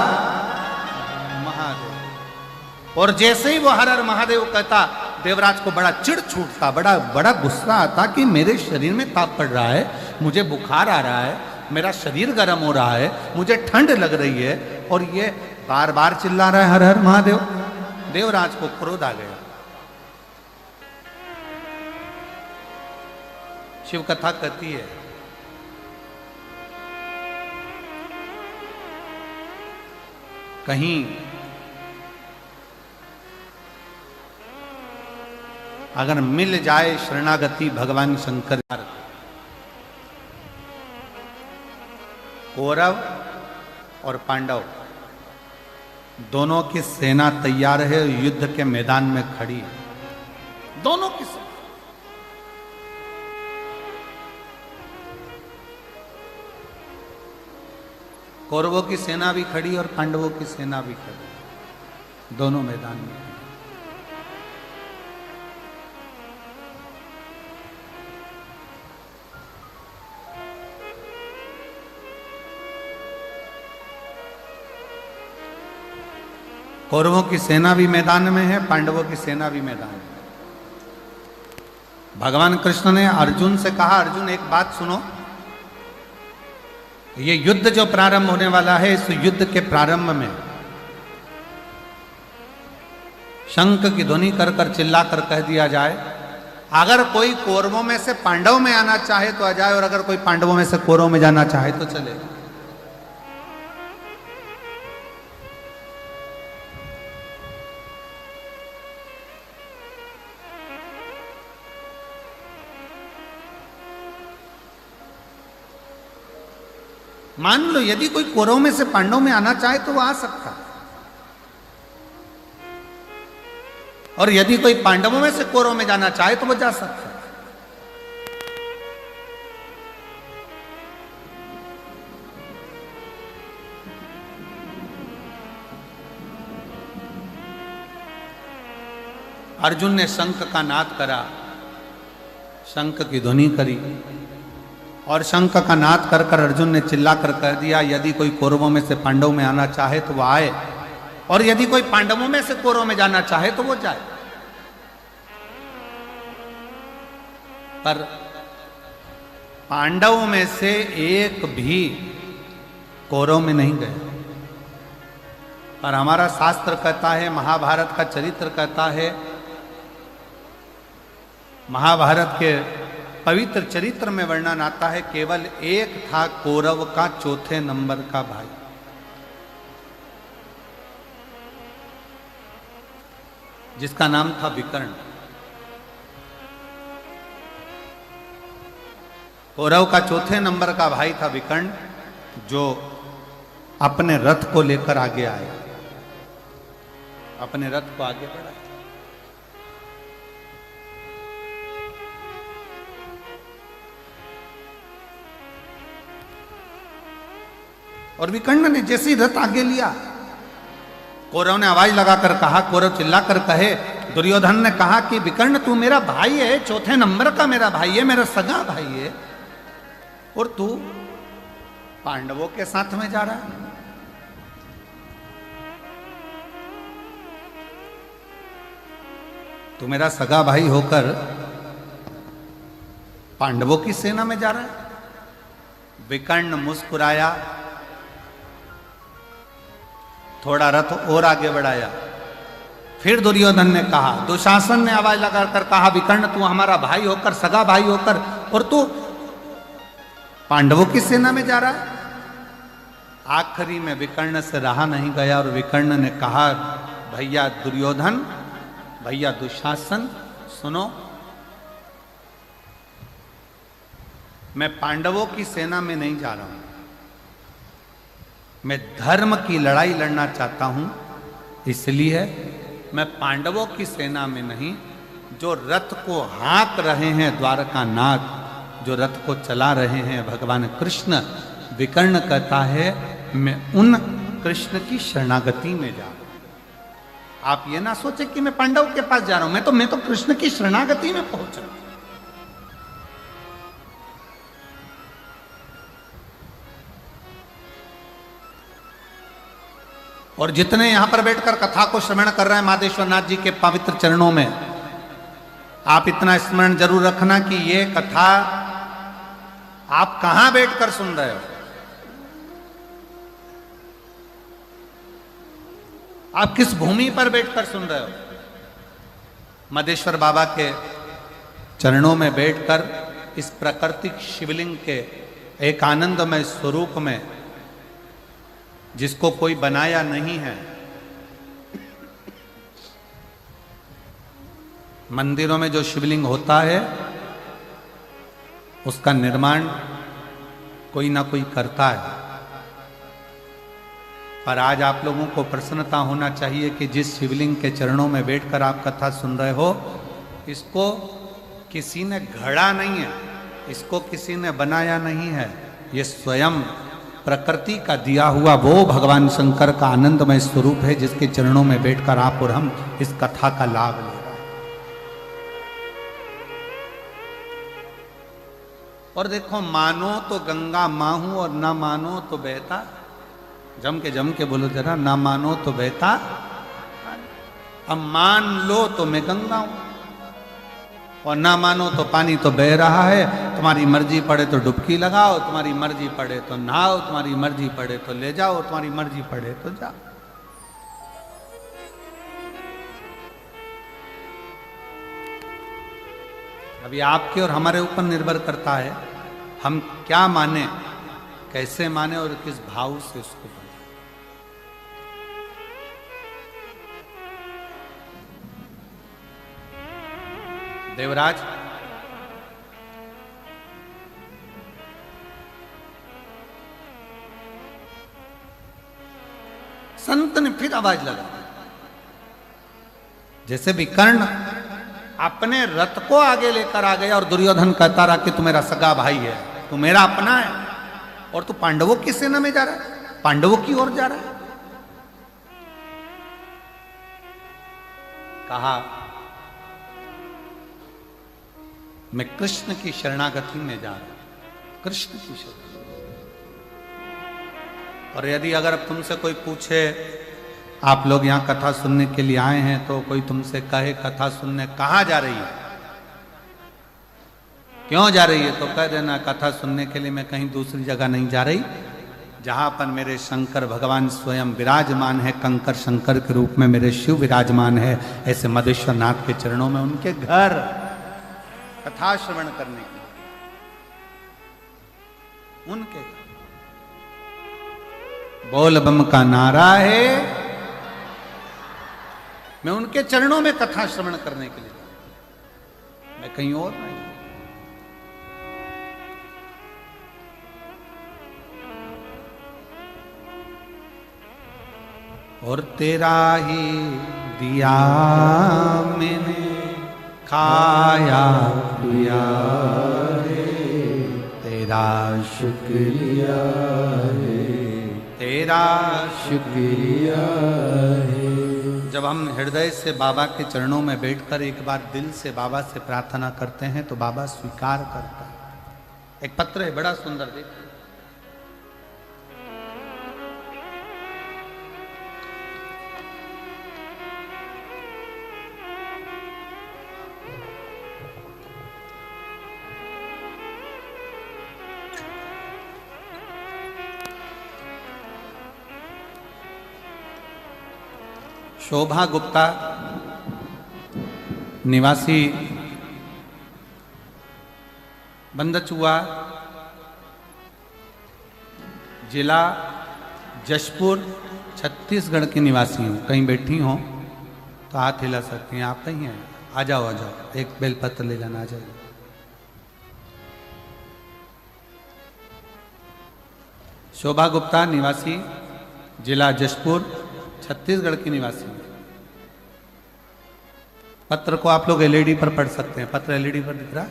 महादेव। और जैसे ही वो हर हर महादेव कहता, देवराज को बड़ा चिढ़ छूटता, बड़ा गुस्सा आता कि मेरे शरीर में ताप पड़ रहा है, मुझे बुखार आ रहा है, मेरा शरीर गर्म हो रहा है, मुझे ठंड लग रही है और ये बार बार चिल्ला रहा है हर हर महादेव। देवराज को क्रोध आ गया। शिव कथा कहती है कहीं अगर मिल जाए शरणागति भगवान शंकर, कौरव और पांडव दोनों की सेना तैयार है, युद्ध के मैदान में खड़ी है, दोनों की सेना। कौरवों की सेना भी खड़ी और पांडवों की सेना भी खड़ी, दोनों मैदान में। कौरवों की सेना भी मैदान में है, पांडवों की सेना भी मैदान में। भगवान कृष्ण ने अर्जुन से कहा, अर्जुन एक बात सुनो, ये युद्ध जो प्रारंभ होने वाला है, इस युद्ध के प्रारंभ में शंख की ध्वनि कर कर चिल्ला कर कह दिया जाए, अगर कोई कौरवों में से पांडव में आना चाहे तो आ जाए, और अगर कोई पांडवों में से कौरवों में जाना चाहे तो चले। मान लो यदि कोई कौरव में से पांडव में आना चाहे तो वो आ सकता, और यदि कोई पांडवों में से कौरव में जाना चाहे तो वो जा सकता। अर्जुन ने शंख का नाद करा, शंख की ध्वनि करी, और शंख का नाद कर कर अर्जुन ने चिल्ला कर कह दिया, यदि कोई कौरवों में से पांडव में आना चाहे तो वो आए, और यदि कोई पांडवों में से कौरव में जाना चाहे तो वो जाए। पर पांडवों में से एक भी कौरव में नहीं गए। पर हमारा शास्त्र कहता है, महाभारत का चरित्र कहता है, महाभारत के पवित्र चरित्र में वर्णन आता है, केवल एक था कौरव का चौथे नंबर का भाई, जिसका नाम था विकर्ण। कौरव का चौथे नंबर का भाई था विकर्ण, जो अपने रथ को लेकर आगे आया, अपने रथ को आगे बढ़ाया। और विकर्ण ने जैसे ही रथ आगे लिया, कौरव ने आवाज लगाकर कहा, कौरव चिल्लाकर कहे, दुर्योधन ने कहा कि विकर्ण तू मेरा भाई है, चौथे नंबर का मेरा भाई है, मेरा सगा भाई है, और तू पांडवों के साथ में जा रहा है। तू मेरा सगा भाई होकर पांडवों की सेना में जा रहा है। विकर्ण मुस्कुराया, थोड़ा रथ और आगे बढ़ाया। फिर दुर्योधन ने कहा, दुशासन ने आवाज लगाकर कहा, विकर्ण तू हमारा भाई होकर, सगा भाई होकर, और तू पांडवों की सेना में जा रहा है। आखिरी में विकर्ण से रहा नहीं गया और विकर्ण ने कहा, भैया दुर्योधन, भैया दुशासन, सुनो, मैं पांडवों की सेना में नहीं जा रहा हूं, मैं धर्म की लड़ाई लड़ना चाहता हूं, इसलिए मैं पांडवों की सेना में नहीं, जो रथ को हाँक रहे हैं द्वारकानाथ, जो रथ को चला रहे हैं भगवान कृष्ण, विकर्ण कहता है मैं उन कृष्ण की शरणागति में जा रहा हूं। आप ये ना सोचे कि मैं पांडव के पास जा रहा हूं, मैं तो कृष्ण की शरणागति में पहुंच रहा हूं। और जितने यहां पर बैठकर कथा को श्रवण कर रहे हैं माधेश्वर नाथ जी के पवित्र चरणों में, आप इतना स्मरण जरूर रखना कि ये कथा आप कहां बैठकर सुन रहे हो। आप किस भूमि पर बैठकर सुन रहे हो। माधेश्वर बाबा के चरणों में बैठकर इस प्राकृतिक शिवलिंग के एक आनंदमय स्वरूप में, जिसको कोई बनाया नहीं है, मंदिरों में जो शिवलिंग होता है उसका निर्माण कोई ना कोई करता है, पर आज आप लोगों को प्रसन्नता होना चाहिए कि जिस शिवलिंग के चरणों में बैठकर आप कथा सुन रहे हो, इसको किसी ने गढ़ा नहीं है, इसको किसी ने बनाया नहीं है, ये स्वयं प्रकृति का दिया हुआ वो भगवान शंकर का आनंदमय स्वरूप है, जिसके चरणों में बैठकर आप और हम इस कथा का लाभ ले रहे हैं। और देखो, मानो तो गंगा मां हूं और ना मानो तो बहता, जम के बोलो जरा, ना मानो तो बहता, अब मान लो तो मैं गंगा हूं, और ना मानो तो पानी तो बह रहा है, तुम्हारी मर्जी पड़े तो डुबकी लगाओ, तुम्हारी मर्जी पड़े तो नहाओ, तुम्हारी मर्जी पड़े तो ले जाओ, तुम्हारी मर्जी पड़े तो जाओ। अभी आपके और हमारे ऊपर निर्भर करता है हम क्या माने, कैसे माने और किस भाव से उसको माने। देवराज, संत ने फिर आवाज लगा, जैसे विकर्ण अपने रथ को आगे लेकर आ गया और दुर्योधन कहता रहा कि तू मेरा सगा भाई है, तू मेरा अपना है, और तू पांडवों की सेना में जा रहा है, पांडवों की ओर जा रहा है। कहा, मैं कृष्ण की शरणागति में जा रहा हूं, कृष्ण की शरणागति। और यदि अगर तुमसे कोई पूछे, आप लोग यहां कथा सुनने के लिए आए हैं, तो कोई तुमसे कहे कथा सुनने कहां जा रही है, क्यों जा रही है, तो कह देना कथा सुनने के लिए मैं कहीं दूसरी जगह नहीं जा रही, जहां पर मेरे शंकर भगवान स्वयं विराजमान है, कंकर शंकर के रूप में मेरे शिव विराजमान है, ऐसे मधेश्वर नाथ के चरणों में उनके घर कथा श्रवण करने के लिए, उनके बोल बम का नारा है, मैं उनके चरणों में कथा श्रवण करने के लिए, मैं कहीं और नहीं। और तेरा ही दिया मैंने खाया पिया है, तेरा शुक्रिया है, तेरा शुक्रिया है। जब हम हृदय से बाबा के चरणों में बैठकर एक बार दिल से बाबा से प्रार्थना करते हैं तो बाबा स्वीकार करता है। एक पत्र है बड़ा सुंदर, देखो। शोभा गुप्ता, निवासी बंदचुआ, जिला जशपुर, छत्तीसगढ़ की निवासी हूँ। कहीं बैठी हो तो हाथ हिला सकती हैं। आप कहीं हैं? आ जाओ आ जाओ, एक बेलपत्र ले जाना, आ जाइए। शोभा गुप्ता, निवासी जिला जशपुर, छत्तीसगढ़ की निवासी। पत्र को आप लोग एलईडी पर पढ़ सकते हैं। पत्र एलईडी पर दिख रहा है।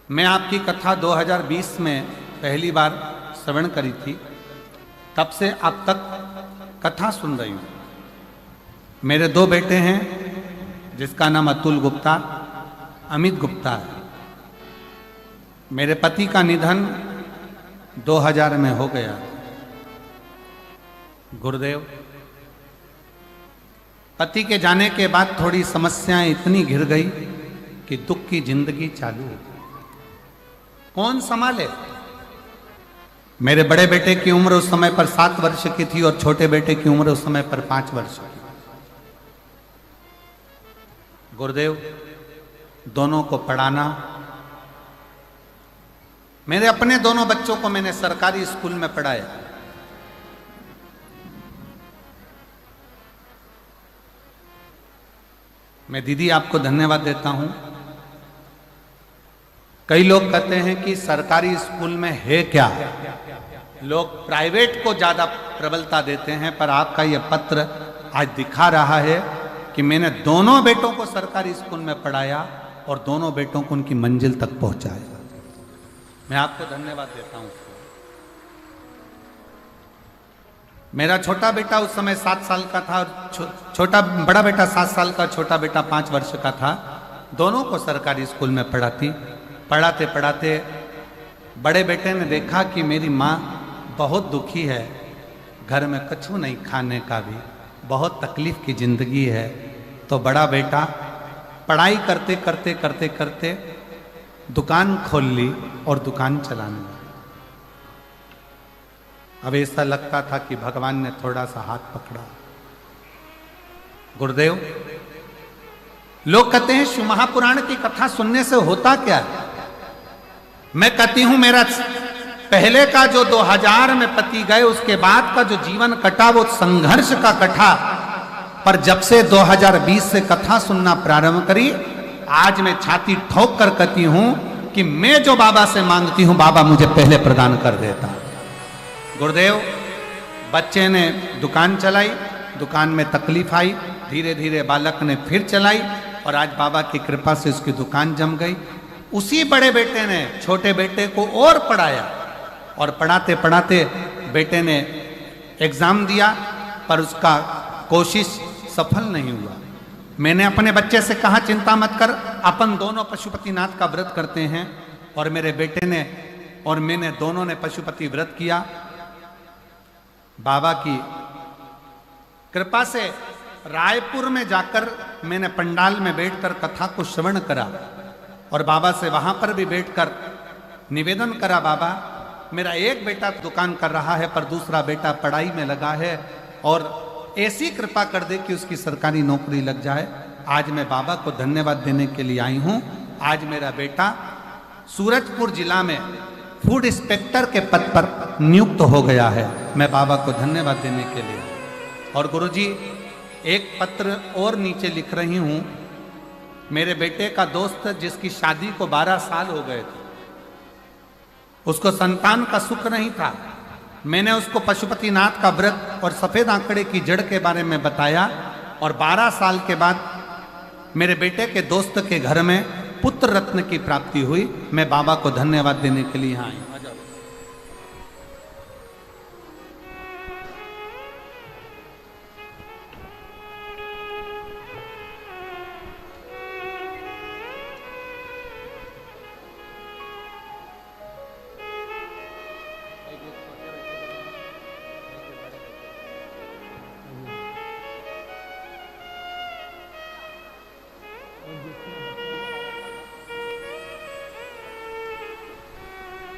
मैं आपकी कथा 2020 में पहली बार श्रवण करी थी, तब से अब तक कथा सुन रही हूं। मेरे 2 बेटे हैं, जिसका नाम अतुल गुप्ता, अमित गुप्ता है। मेरे पति का निधन 2000 में हो गया। गुरुदेव, पति के जाने के बाद थोड़ी समस्याएं इतनी घिर गई कि दुख की जिंदगी चालू हो गई। कौन संभाले? मेरे बड़े बेटे की उम्र उस समय पर 7 वर्ष की थी और छोटे बेटे की उम्र उस समय पर 5 वर्ष की। गुरुदेव, दोनों को पढ़ाना, मेरे अपने दोनों बच्चों को मैंने सरकारी स्कूल में पढ़ाया। मैं दीदी आपको धन्यवाद देता हूं। कई लोग कहते हैं कि सरकारी स्कूल में है क्या, लोग प्राइवेट को ज्यादा प्रबलता देते हैं, पर आपका यह पत्र आज दिखा रहा है कि मैंने दोनों बेटों को सरकारी स्कूल में पढ़ाया और दोनों बेटों को उनकी मंजिल तक पहुंचाया। मैं आपको धन्यवाद देता हूं। मेरा छोटा बेटा उस समय 7 साल का था और बड़ा बेटा 7 साल का, छोटा बेटा 5 वर्ष का था। दोनों को सरकारी स्कूल में पढ़ाते पढ़ाते बड़े बेटे ने देखा कि मेरी माँ बहुत दुखी है, घर में कुछ नहीं खाने का भी, बहुत तकलीफ की जिंदगी है। तो बड़ा बेटा पढ़ाई करते करते करते करते दुकान खोल ली और दुकान चलाने लगा। अब ऐसा लगता था कि भगवान ने थोड़ा सा हाथ पकड़ा। गुरुदेव, लोग कहते हैं शिव महापुराण की कथा सुनने से होता क्या है? मैं कहती हूं, मेरा पहले का जो 2000 में पति गए, उसके बाद का जो जीवन कटा वो संघर्ष का कटा। पर जब से 2020 से कथा सुनना प्रारंभ करी, आज मैं छाती ठोक कर कहती हूं कि मैं जो बाबा से मांगती हूं, बाबा मुझे पहले प्रदान कर देता। गुरुदेव, बच्चे ने दुकान चलाई, दुकान में तकलीफ आई, धीरे धीरे बालक ने फिर चलाई और आज बाबा की कृपा से उसकी दुकान जम गई। उसी बड़े बेटे ने छोटे बेटे को और पढ़ाया और पढ़ाते पढ़ाते बेटे ने एग्जाम दिया, पर उसका कोशिश सफल नहीं हुआ। मैंने अपने बच्चे से कहा, चिंता मत कर, अपन दोनों पशुपतिनाथ का व्रत करते हैं। और मेरे बेटे ने और मैंने दोनों ने पशुपति व्रत किया। बाबा की कृपा से रायपुर में जाकर मैंने पंडाल में बैठकर कथा को श्रवण करा और बाबा से वहां पर भी बैठकर निवेदन करा, बाबा मेरा एक बेटा दुकान कर रहा है पर दूसरा बेटा पढ़ाई में लगा है और ऐसी कृपा कर दे कि उसकी सरकारी नौकरी लग जाए। आज मैं बाबा को धन्यवाद देने के लिए आई हूं। आज मेरा बेटा सूरजपुर जिला में फूड इंस्पेक्टर के पद पर नियुक्त हो गया है। मैं बाबा को धन्यवाद देने के लिए। और गुरुजी, एक पत्र और नीचे लिख रही हूं। मेरे बेटे का दोस्त जिसकी शादी को 12 साल हो गए थे, उसको संतान का सुख नहीं था। मैंने उसको पशुपतिनाथ का व्रत और सफेद आंकड़े की जड़ के बारे में बताया और 12 साल के बाद मेरे बेटे के दोस्त के घर में पुत्र रत्न की प्राप्ति हुई। मैं बाबा को धन्यवाद देने के लिए यहाँ आई।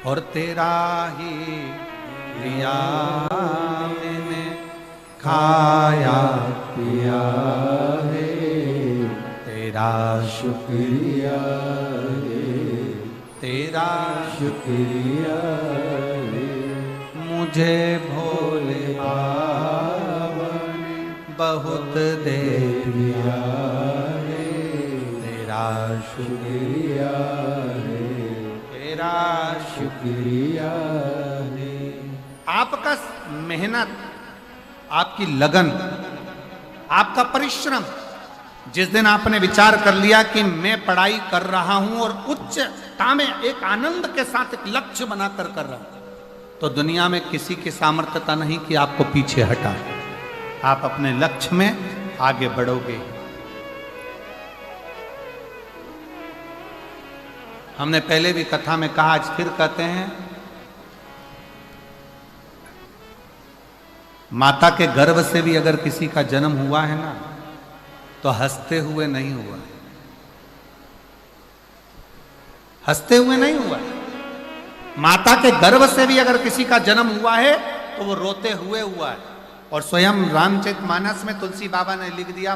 और तेरा ही दिया मैंने खाया पिया है, तेरा शुक्रिया है, तेरा शुक्रिया है। मुझे भोले बाबा ने बहुत दे दिया है, तेरा शुक्रिया है, तेरा शुक्रिया है। आपका मेहनत, आपकी लगन, आपका परिश्रम, जिस दिन आपने विचार कर लिया कि मैं पढ़ाई कर रहा हूं और उच्चता में एक आनंद के साथ एक लक्ष्य बनाकर कर रहा हूं, तो दुनिया में किसी की सामर्थ्यता नहीं कि आपको पीछे हटा। आप अपने लक्ष्य में आगे बढ़ोगे। हमने पहले भी कथा में कहा, आज फिर कहते हैं, माता के गर्भ से भी अगर किसी का जन्म हुआ है ना, तो हंसते हुए नहीं हुआ, हंसते हुए नहीं हुआ। माता के गर्भ से भी अगर किसी का जन्म हुआ है तो वो रोते हुए हुआ है। और स्वयं रामचरितमानस में तुलसी बाबा ने लिख दिया,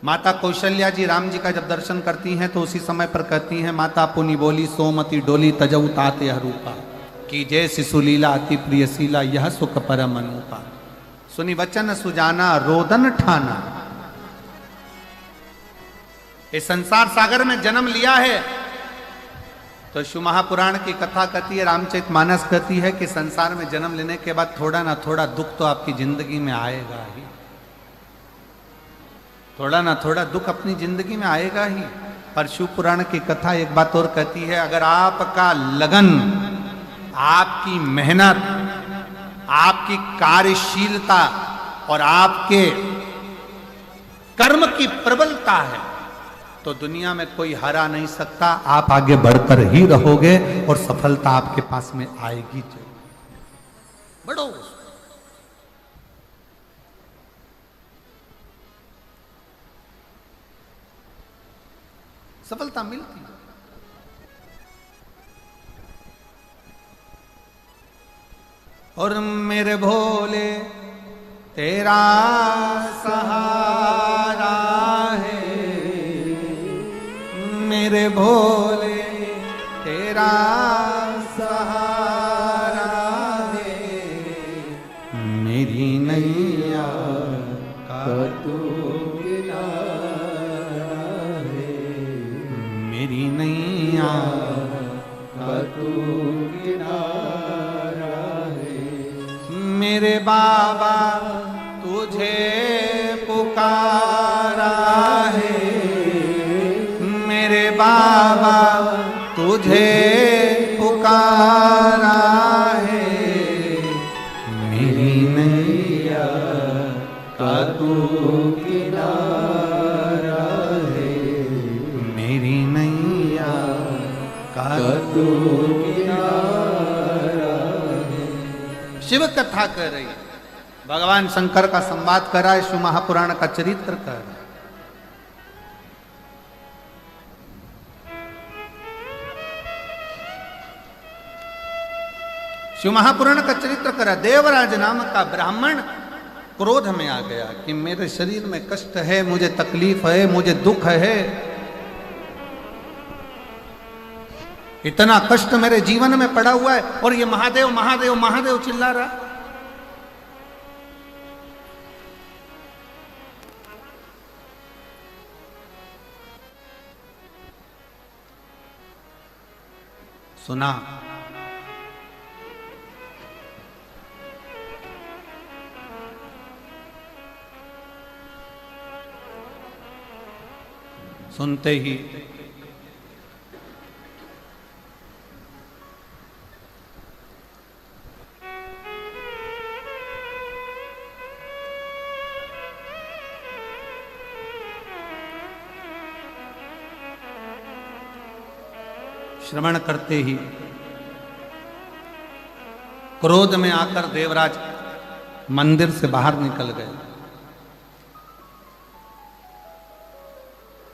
माता कौशल्या जी राम जी का जब दर्शन करती हैं तो उसी समय पर कहती हैं, माता पुनि बोली सोमति डोली तजऊ ताते हरूपा की जय शिशुलीला अति प्रियशीला यह सुख परम अनुपा। सुनी वचन सुजाना रोदन ठाना। इस संसार सागर में जन्म लिया है तो शिव महापुराण की कथा कहती है, रामचरितमानस कहती है कि संसार में जन्म लेने के बाद थोड़ा ना थोड़ा दुख तो आपकी जिंदगी में आएगा ही, थोड़ा ना थोड़ा दुख अपनी जिंदगी में आएगा ही। पर शिव पुराण की कथा एक बात और कहती है, अगर आपका लगन, आपकी मेहनत, आपकी कार्यशीलता और आपके कर्म की प्रबलता है तो दुनिया में कोई हरा नहीं सकता। आप आगे बढ़कर ही रहोगे और सफलता आपके पास में आएगी। बढ़ो, सफलता मिलती है। और मेरे भोले तेरा सहारा है, मेरे भोले तेरा सहारा है, मेरी नैया का तू किनारा है, मेरी नैया का तू किनारा है। मेरे बाबा तुझे पुकारा है, मेरे बाबा तुझे पुकारा है, मेरी नैया का तू किनारा है, मेरी नैया का तू किनारा है। शिव कथा कर रही है, भगवान शंकर का संवाद कर रहा है, शिव महापुराण का चरित्र कर रहा है। शिव महापुराण का चरित्र करा। देवराज नाम का ब्राह्मण क्रोध में आ गया कि मेरे शरीर में कष्ट है, मुझे तकलीफ है, मुझे दुख है, इतना कष्ट मेरे जीवन में पड़ा हुआ है और ये महादेव महादेव महादेव चिल्ला रहा। सुना सुनते ही श्रवण करते ही क्रोध में आकर देवराज मंदिर से बाहर निकल गए।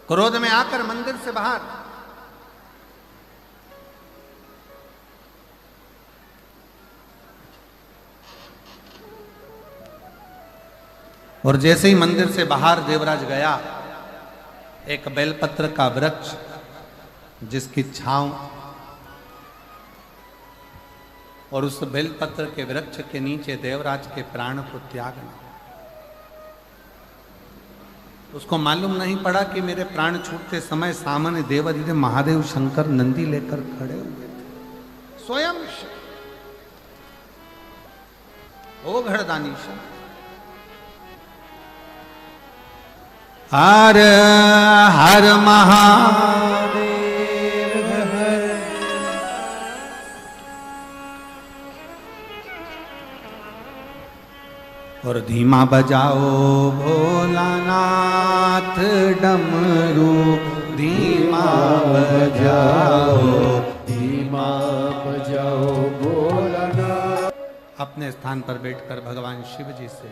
क्रोध में आकर मंदिर से बाहर और जैसे ही मंदिर से बाहर देवराज गया, एक बेलपत्र का वृक्ष जिसकी छांव, और उस बेलपत्र के वृक्ष के नीचे देवराज के प्राण को त्यागना। उसको मालूम नहीं पड़ा कि मेरे प्राण छूटते समय सामने देवाधिदेव महादेव शंकर नंदी लेकर खड़े हुए थे, स्वयं ओ घड़दानी शंकर। हर हर महादेव हर, और धीमा बजाओ भोलानाथ डमरू, धीमा बजाओ, धीमा बजाओ भोलानाथ। अपने स्थान पर बैठकर भगवान शिव जी से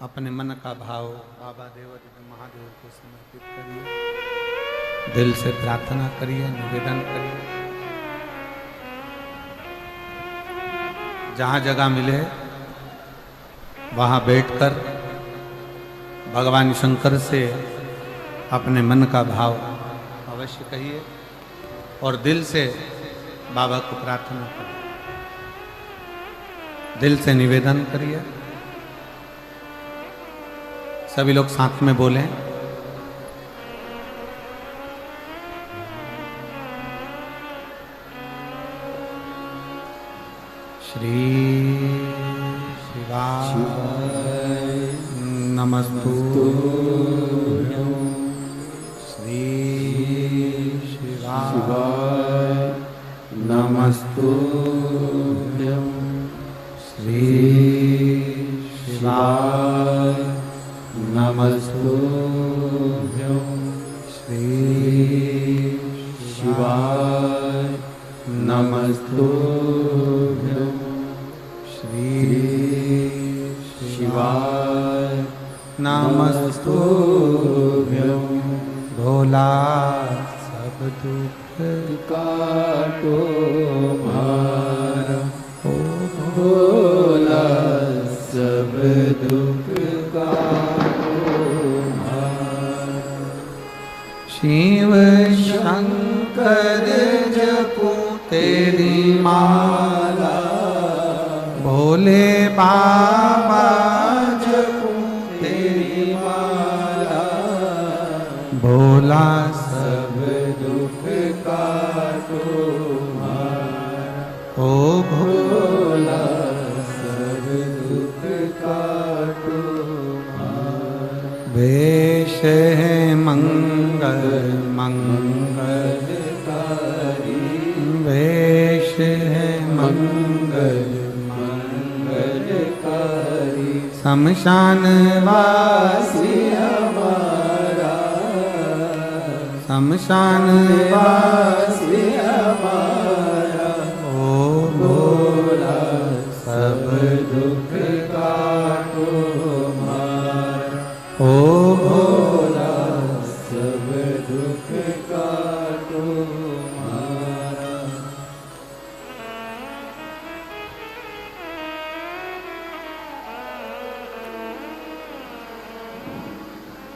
अपने मन का भाव बाबा देवाधिदेव महादेव को समर्पित करिए, दिल से प्रार्थना करिए, निवेदन करिए। जहाँ जगह मिले वहाँ बैठकर भगवान शंकर से अपने मन का भाव अवश्य कहिए और दिल से बाबा को प्रार्थना करिए, दिल से निवेदन करिए। सभी लोग साथ में बोलें, श्री शिवाय नमस्तुभ्यं, श्री शिवाय नमस्तुभ्यं, श्री शिवाय नमस्तुभ्यं, श्री शिवाय नमस्तुभ्यं, श्री शिवाय नमस्तुभ्यं। भोला सब दुख काटो मारा, ओ भोला सब दुख काटो मारा। शिव शंकर जपू तेरी माला, भोले बाबा जपू तेरी माला, भोला सब दुख काटो मारा, ओ भोला सब दुख काटो मारा। वेश है मंगल मंगलकारी, वेश है मंगल मंगलकारी। शमशान वासी हमारा, शमशान वासी हमारा, ओ भोला सब दुख काटो मारा, ओ भोला सब दुख काटो मारा।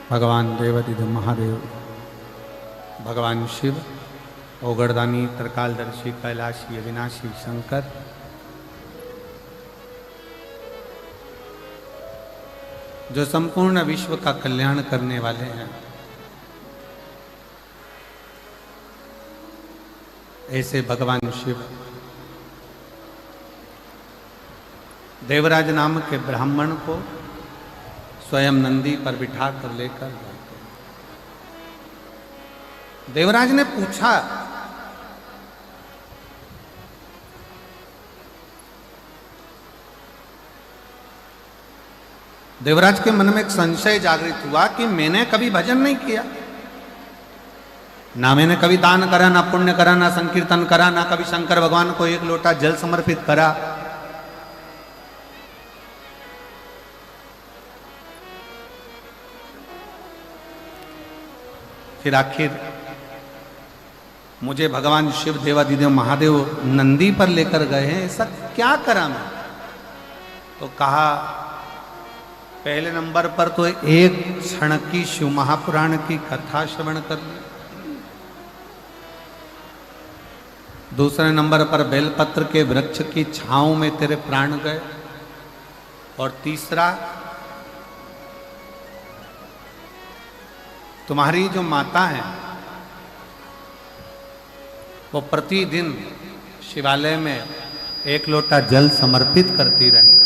भगवान देवाधिदेव महादेव, भगवान शिव, ओगरदानी, त्रिकालदर्शी, कैलाशी, अविनाशी शंकर, जो संपूर्ण विश्व का कल्याण करने वाले हैं, ऐसे भगवान शिव देवराज नाम के ब्राह्मण को स्वयं नंदी पर बिठा कर लेकर जाते हैं। देवराज ने पूछा, देवराज के मन में एक संशय जागृत हुआ कि मैंने कभी भजन नहीं किया, ना मैंने कभी दान करा, ना पुण्य करा, ना संकीर्तन करा, ना कभी शंकर भगवान को एक लोटा जल समर्पित करा। फिर आखिर मुझे भगवान शिव देवाधिदेव महादेव नंदी पर लेकर गए हैं, ऐसा क्या करा मैं? तो कहा पहले नंबर पर तो एक क्षण की शिव महापुराण की कथा श्रवण कर ली। दूसरे नंबर पर बेलपत्र के वृक्ष की छांव में तेरे प्राण गए। और तीसरा, तुम्हारी जो माता है वो प्रतिदिन शिवालय में एक लोटा जल समर्पित करती रही,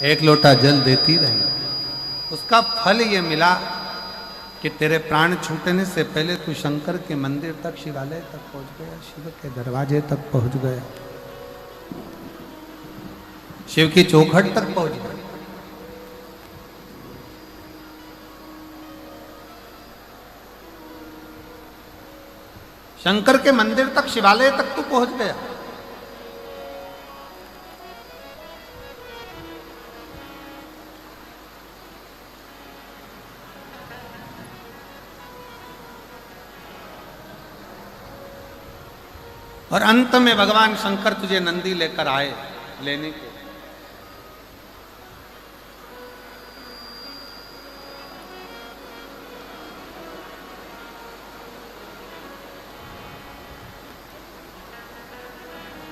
एक लोटा जल देती रही। उसका फल ये मिला कि तेरे प्राण छूटने से पहले तू शंकर के मंदिर तक, शिवालय तक पहुंच गया, शिव के दरवाजे तक पहुंच गया, शिव की चौखट तक पहुंच गया। शंकर के मंदिर तक, शिवालय तक तू पहुंच गया। और अंत में भगवान शंकर तुझे नंदी लेकर आए लेने के।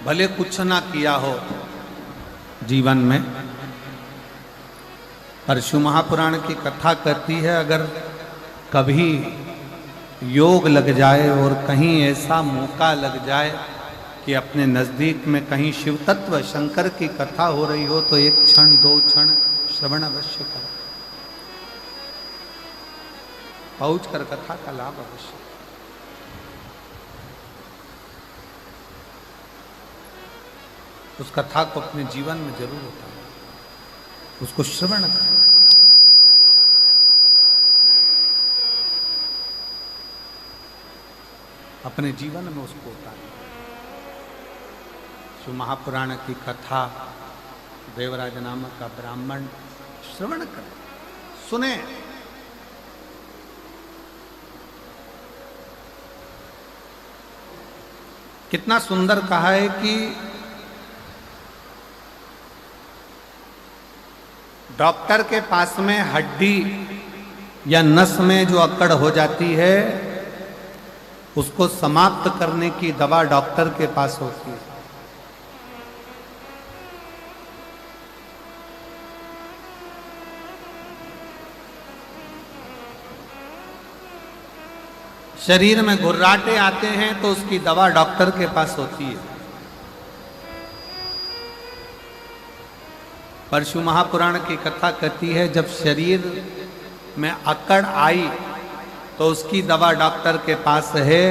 भले कुछ ना किया हो जीवन में, पर शिव महापुराण की कथा कहती है अगर कभी योग लग जाए और कहीं ऐसा मौका लग जाए कि अपने नजदीक में कहीं शिव तत्व शंकर की कथा हो रही हो तो एक क्षण दो क्षण श्रवण अवश्य करो, पहुंच कर कथा का लाभ अवश्य। उस कथा को अपने जीवन में जरूर उतारो, उसको श्रवण करो। अपने जीवन में उसको उतारो। शिव महापुराण की कथा देवराज नामक का ब्राह्मण श्रवण करे, सुने। कितना सुंदर कहा है कि डॉक्टर के पास में हड्डी या नस में जो अकड़ हो जाती है उसको समाप्त करने की दवा डॉक्टर के पास होती है। शरीर में घुर्राटे आते हैं तो उसकी दवा डॉक्टर के पास होती है। पर शिव महापुराण की कथा कहती है जब शरीर में अकड़ आई तो उसकी दवा डॉक्टर के पास है,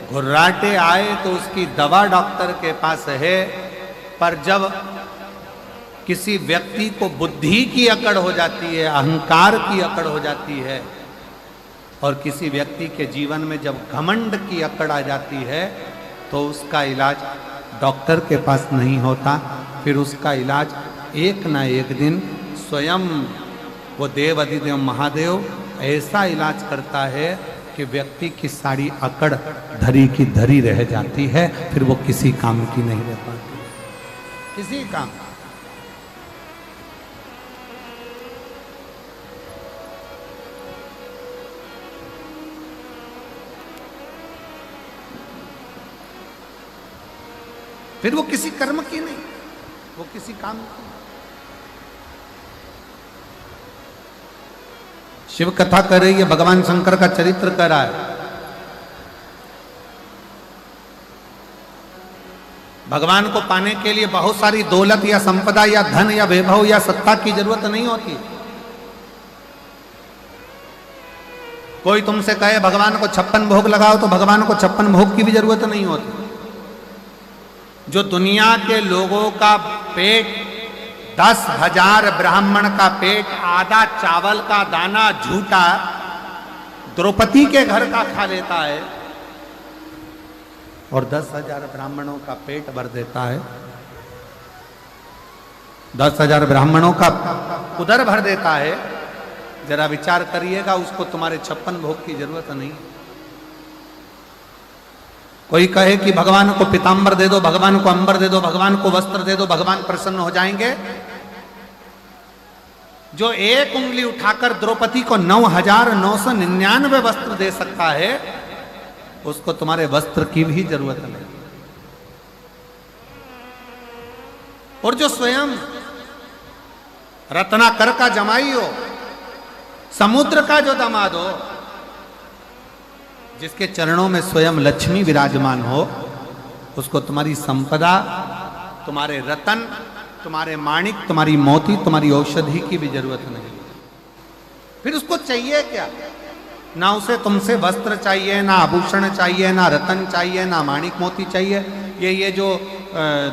घुर्राटे आए तो उसकी दवा डॉक्टर के पास है। पर जब किसी व्यक्ति को बुद्धि की अकड़ हो जाती है, अहंकार की अकड़ हो जाती है, और किसी व्यक्ति के जीवन में जब घमंड की अकड़ आ जाती है तो उसका इलाज डॉक्टर के पास नहीं होता, फिर उसका इलाज एक ना एक दिन स्वयं वो देव अधिदेव महादेव ऐसा इलाज करता है कि व्यक्ति की सारी अकड़ धरी की धरी रह जाती है, फिर वो किसी काम की नहीं रह पाती, किसी काम। फिर वो किसी कर्म की नहीं, वो किसी काम की। शिव कथा कर रही है, भगवान शंकर का चरित्र कर रहा है। भगवान को पाने के लिए बहुत सारी दौलत या संपदा या धन या वैभव या सत्ता की जरूरत नहीं होती। कोई तुमसे कहे भगवान को 56 भोग लगाओ तो भगवान को 56 भोग की भी जरूरत नहीं होती। जो दुनिया के लोगों का पेट 10,000 ब्राह्मण का पेट आधा चावल का दाना झूठा द्रौपदी के घर का खा लेता है और 10,000 ब्राह्मणों का पेट भर देता है, 10,000 ब्राह्मणों का उदर भर देता है, जरा विचार करिएगा, उसको तुम्हारे 56 भोग की जरूरत नहीं। कोई कहे कि भगवान को पीतांबर दे दो, भगवान को अंबर दे दो, भगवान को वस्त्र दे दो, भगवान प्रसन्न हो जाएंगे, जो एक उंगली उठाकर द्रौपदी को 9,999 वस्त्र दे सकता है, उसको तुम्हारे वस्त्र की भी जरूरत नहीं। और जो स्वयं रत्नाकर का जमाई हो, समुद्र का जो दामाद हो, जिसके चरणों में स्वयं लक्ष्मी विराजमान हो, उसको तुम्हारी संपदा, तुम्हारे रतन, तुम्हारे माणिक, तुम्हारी मोती, तुम्हारी औषधि की भी जरूरत नहीं। फिर उसको चाहिए क्या? ना उसे तुमसे वस्त्र चाहिए, ना आभूषण चाहिए, ना रतन चाहिए, ना माणिक मोती चाहिए। ये जो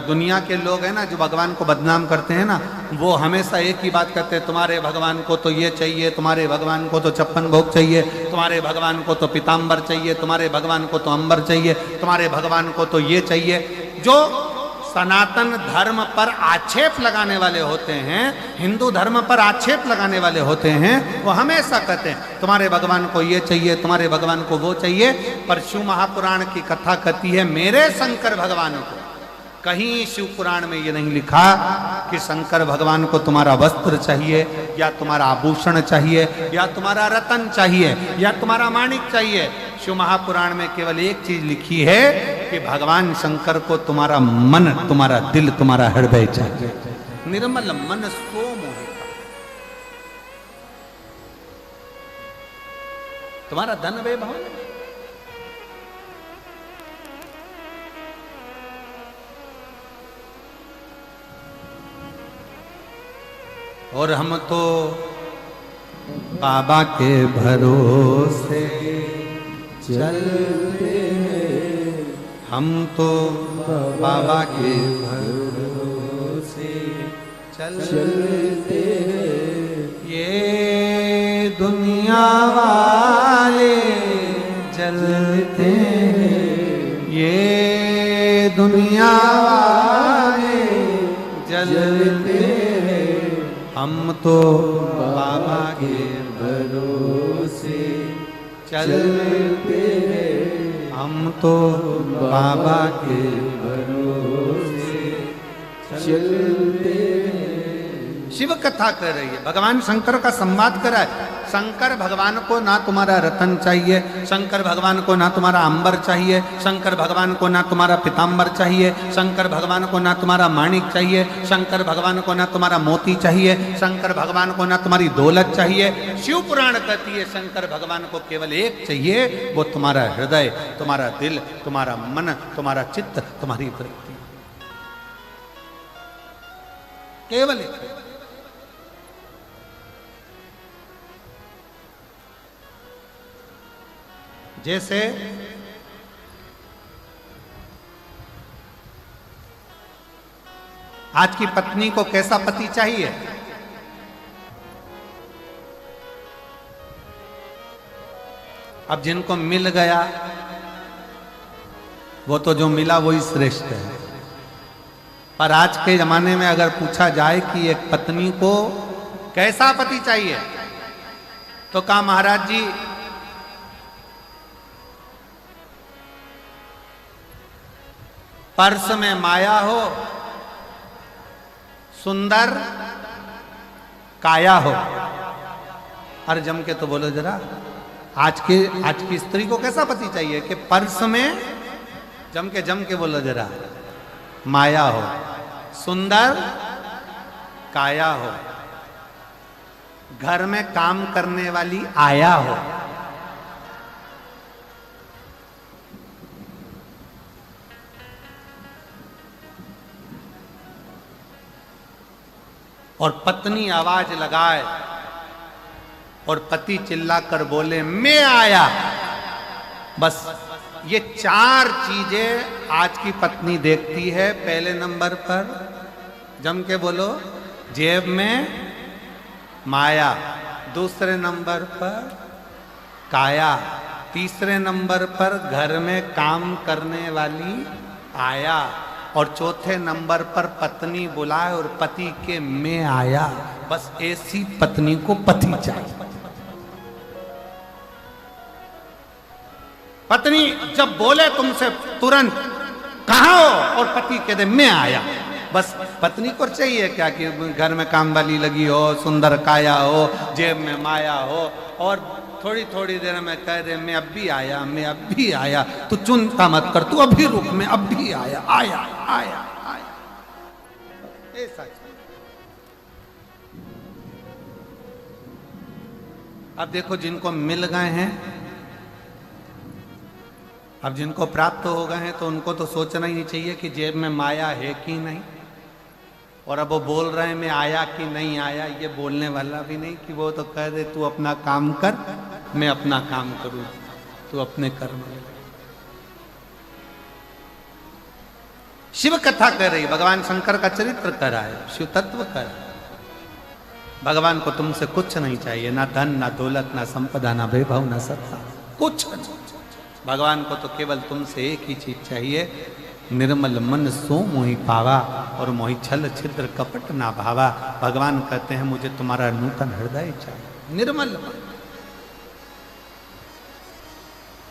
दुनिया के लोग हैं ना, जो भगवान को बदनाम करते हैं ना, वो हमेशा एक ही बात करते हैं, तुम्हारे भगवान को तो ये चाहिए, तुम्हारे भगवान को तो 56 भोग चाहिए, तुम्हारे भगवान को तो पीताम्बर चाहिए, तुम्हारे भगवान को तो अंबर चाहिए, तुम्हारे भगवान को तो ये चाहिए। जो सनातन धर्म पर आक्षेप लगाने वाले होते हैं, हिंदू धर्म पर आक्षेप लगाने वाले होते हैं, वो हमेशा कहते हैं तुम्हारे भगवान को ये चाहिए, तुम्हारे भगवान को वो चाहिए। पर शिव महापुराण की कथा कहती है मेरे शंकर भगवान को, कहीं शिव पुराण में ये नहीं लिखा कि शंकर भगवान को तुम्हारा वस्त्र चाहिए, या तुम्हारा आभूषण चाहिए, या तुम्हारा रतन चाहिए, या तुम्हारा माणिक चाहिए। शिव महापुराण में केवल एक चीज लिखी है कि भगवान शंकर को तुम्हारा मन, तुम्हारा दिल, तुम्हारा हृदय चाहिए। निर्मल मन सो मोहिता, तुम्हारा धन वैभव नहीं। और हम तो बाबा के भरोसे चलते हैं, हम तो बाबा के भरोसे चलते हैं। ये दुनिया वाले जलते हैं, ये दुनिया वाले जलते हैं, हम तो बाबा के भरोसे चलते हैं, हम तो बाबा के भरोसे चलते हैं। शिव कथा कर रही है, भगवान शंकर का संवाद करा है। शंकर भगवान को ना तुम्हारा रतन चाहिए, शंकर भगवान को ना तुम्हारा अंबर चाहिए, शंकर भगवान को ना तुम्हारा पीताम्बर चाहिए, शंकर भगवान को ना तुम्हारा माणिक चाहिए, शंकर भगवान को ना तुम्हारा मोती चाहिए, शंकर भगवान को ना तुम्हारी दौलत चाहिए। शिव पुराण कहती है शंकर भगवान को केवल एक चाहिए, वो तुम्हारा हृदय, तुम्हारा दिल, तुम्हारा मन, तुम्हारा चित्त, तुम्हारी वृत्ति, केवल एक। जैसे आज की पत्नी को कैसा पति चाहिए? अब जिनको मिल गया वो तो जो मिला वही श्रेष्ठ है। पर आज के जमाने में अगर पूछा जाए कि एक पत्नी को कैसा पति चाहिए, तो कहा महाराज जी पर्स में माया हो, सुंदर काया हो। अरे जम के तो बोलो जरा, आज की स्त्री को कैसा पति चाहिए कि पर्स में जम के बोलो जरा, माया हो, सुंदर काया हो, घर में काम करने वाली आया हो। और पत्नी आवाज लगाए और पति चिल्लाकर बोले मैं आया। बस ये चार चीजें आज की पत्नी देखती है। पहले नंबर पर जम के बोलो, जेब में माया, दूसरे नंबर पर काया, तीसरे नंबर पर घर में काम करने वाली आया, और चौथे नंबर पर पत्नी बुलाए और पति के मैं आया। बस ऐसी पत्नी को पति चाहिए। पत्नी जब बोले तुमसे तुरंत कहाँ हो, और पति कह दे मैं आया, बस पत्नी को चाहिए क्या कि घर में काम वाली लगी हो, सुंदर काया हो, जेब में माया हो, और थोड़ी थोड़ी देर में कह दे मैं अब भी आया, मैं अब भी आया, तू चिंता मत कर, तू अभी रुक, मैं अब भी आया आया आया आया। ऐसा अब देखो जिनको मिल गए हैं, अब जिनको प्राप्त हो गए हैं, तो उनको तो सोचना ही नहीं चाहिए कि जेब में माया है कि नहीं। और अब वो बोल रहे हैं मैं आया कि नहीं आया, ये बोलने वाला भी नहीं कि वो तो कह दे तू अपना काम कर, मैं अपना काम करूं, तू अपने कर्म। शिव कथा कर रही, भगवान शंकर का चरित्र कर रहा है, शिव तत्व कर रहा है। भगवान को तुमसे कुछ नहीं चाहिए, ना धन, ना दौलत, ना संपदा, ना वैभव, ना सत्ता, कुछ नहीं। भगवान को तो केवल तुमसे एक ही चीज चाहिए, निर्मल मन सो मोहि पावा और मोहि छल छिद्र कपट ना भावा। भगवान कहते हैं मुझे तुम्हारा नूतन हृदय चाहिए, निर्मल मन,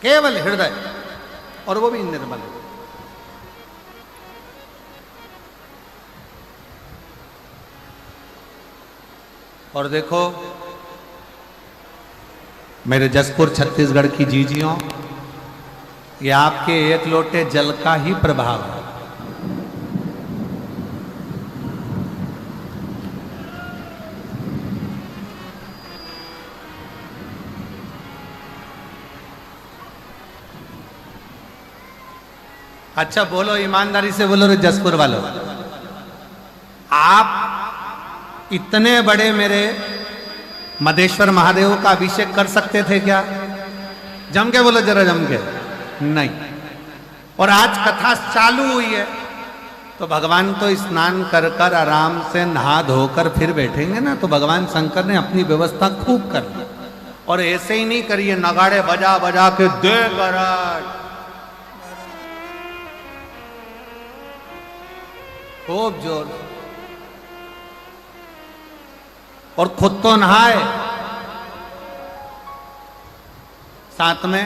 केवल हृदय, और वो भी निर्मल। और देखो मेरे जसपुर छत्तीसगढ़ की जीजियों, ये आपके एक लोटे जल का ही प्रभाव है। अच्छा बोलो, ईमानदारी से बोलो रे जसपुर वालों, आप इतने बड़े मेरे मदेश्वर महादेव का अभिषेक कर सकते थे क्या? जम के बोलो जरा, जम के नहीं। और आज कथा चालू हुई है तो भगवान तो स्नान कर कर आराम से नहा धोकर फिर बैठेंगे ना, तो भगवान शंकर ने अपनी व्यवस्था खूब कर ली। और ऐसे ही नहीं करिए नगाड़े बजा बजा के दे गराज, खूब जोर, और खुद तो नहाए, साथ में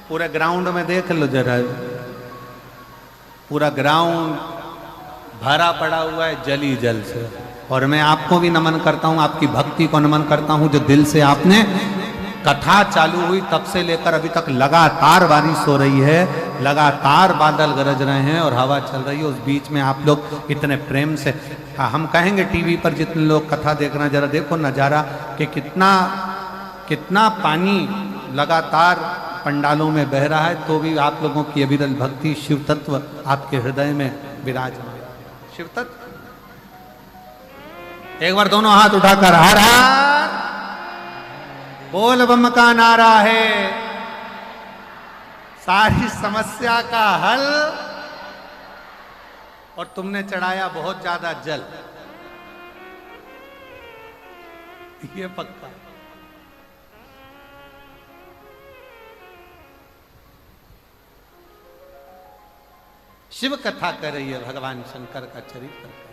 पूरे ग्राउंड में देख लो जरा, पूरा ग्राउंड भरा पड़ा हुआ है जल ही जल से। और मैं आपको भी नमन करता हूं, आपकी भक्ति को नमन करता हूं, जो दिल से आपने कथा चालू हुई तब से लेकर अभी तक लगातार बारिश हो रही है, लगातार बादल गरज रहे हैं और हवा चल रही है। उस बीच में आप लोग इतने प्रेम से, हम कहेंगे टीवी पर जितने लोग कथा देख रहे हैं, जरा देखो नजारा कि कितना कितना पानी लगातार पंडालों में बह रहा है, तो भी आप लोगों की अविरल भक्ति, शिव तत्व आपके हृदय में विराजमान। शिव तत्व, एक बार दोनों हाथ उठाकर हर हर बोल बम का नारा है, सारी समस्या का हल। और तुमने चढ़ाया बहुत ज्यादा जल, ये पक्का। शिव कथा कर रही है, भगवान शंकर का चरित्र कर।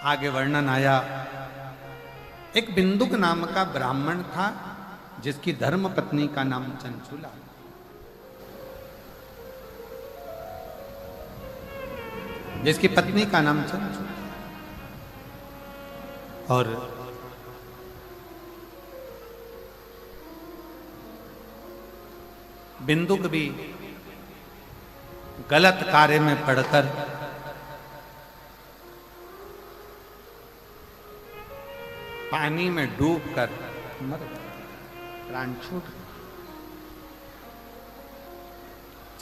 आगे वर्णन आया, एक बिंदुक नाम का ब्राह्मण था जिसकी धर्म पत्नी का नाम चंचुला, जिसकी पत्नी का नाम चंचुला। और बिंदुक भी गलत कार्य में पड़कर पानी में डूबकर मर गया, प्राण छूट गया।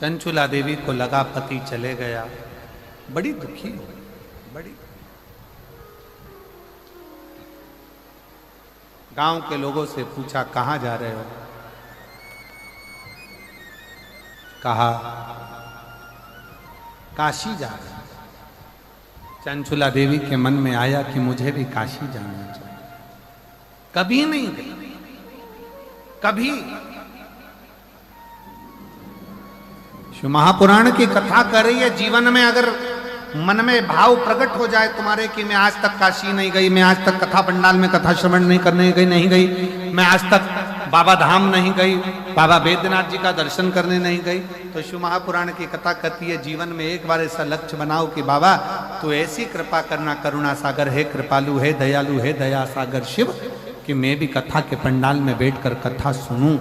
चंचुला देवी को लगा पति चले गया, बड़ी दुखी हो गई, बड़ी। गांव के लोगों से पूछा कहां जा रहे हो? कहा काशी जा रहे हैं। चंचुला देवी के मन में आया कि मुझे भी काशी जाना चाहिए। कभी नहीं गई, कभी। शिव महापुराण की कथा कर रही है, जीवन में अगर मन में भाव प्रकट हो जाए तुम्हारे कि मैं आज तक काशी नहीं गई, मैं आज तक कथा पंडाल में कथा श्रवण नहीं करने गई, नहीं गई, मैं आज तक बाबा धाम नहीं गई, बाबा बैद्यनाथ जी का दर्शन करने नहीं गई, तो शिव महापुराण की कथा कहती है जीवन में एक बार ऐसा लक्ष्य बनाओ कि बाबा तू ऐसी कृपा करना, करुणा सागर है, कृपालु है, दयालु है, दया सागर शिव, कि मैं भी कथा के पंडाल में बैठकर कथा सुनूं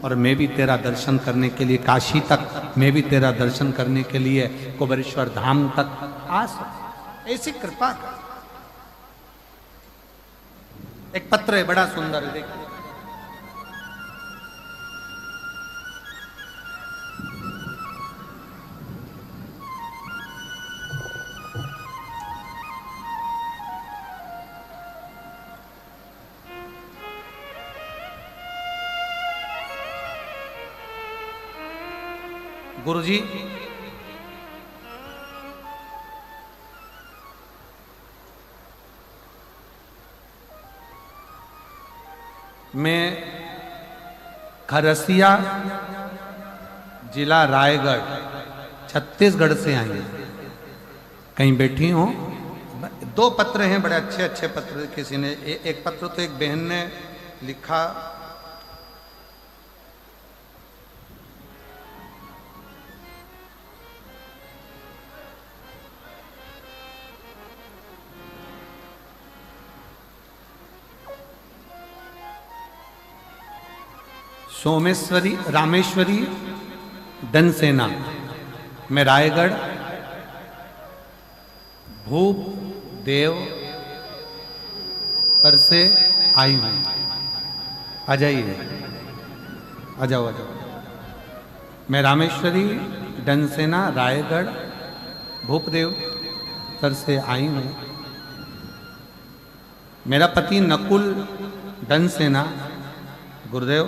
और मैं भी तेरा दर्शन करने के लिए काशी तक, मैं भी तेरा दर्शन करने के लिए कुबेरेश्वर धाम तक आ सकूं। ऐसी कृपा कर। एक पत्र है बड़ा सुंदर, देखिए। गुरुजी, मैं खरसिया जिला रायगढ़ छत्तीसगढ़ से आई हूं। कहीं बैठी हूं। दो पत्र हैं, बड़े अच्छे अच्छे पत्र। किसी ने एक पत्र तो एक बहन ने लिखा, सोमेश्वरी रामेश्वरी दनसेना, मैं रायगढ़ भूप देव पर से आई हूं। आ जाइए, आ जाओ, आ जाओ। मैं रामेश्वरी दनसेना रायगढ़ भूपदेव पर से आई हूं। मेरा पति नकुल दनसेना, गुरुदेव,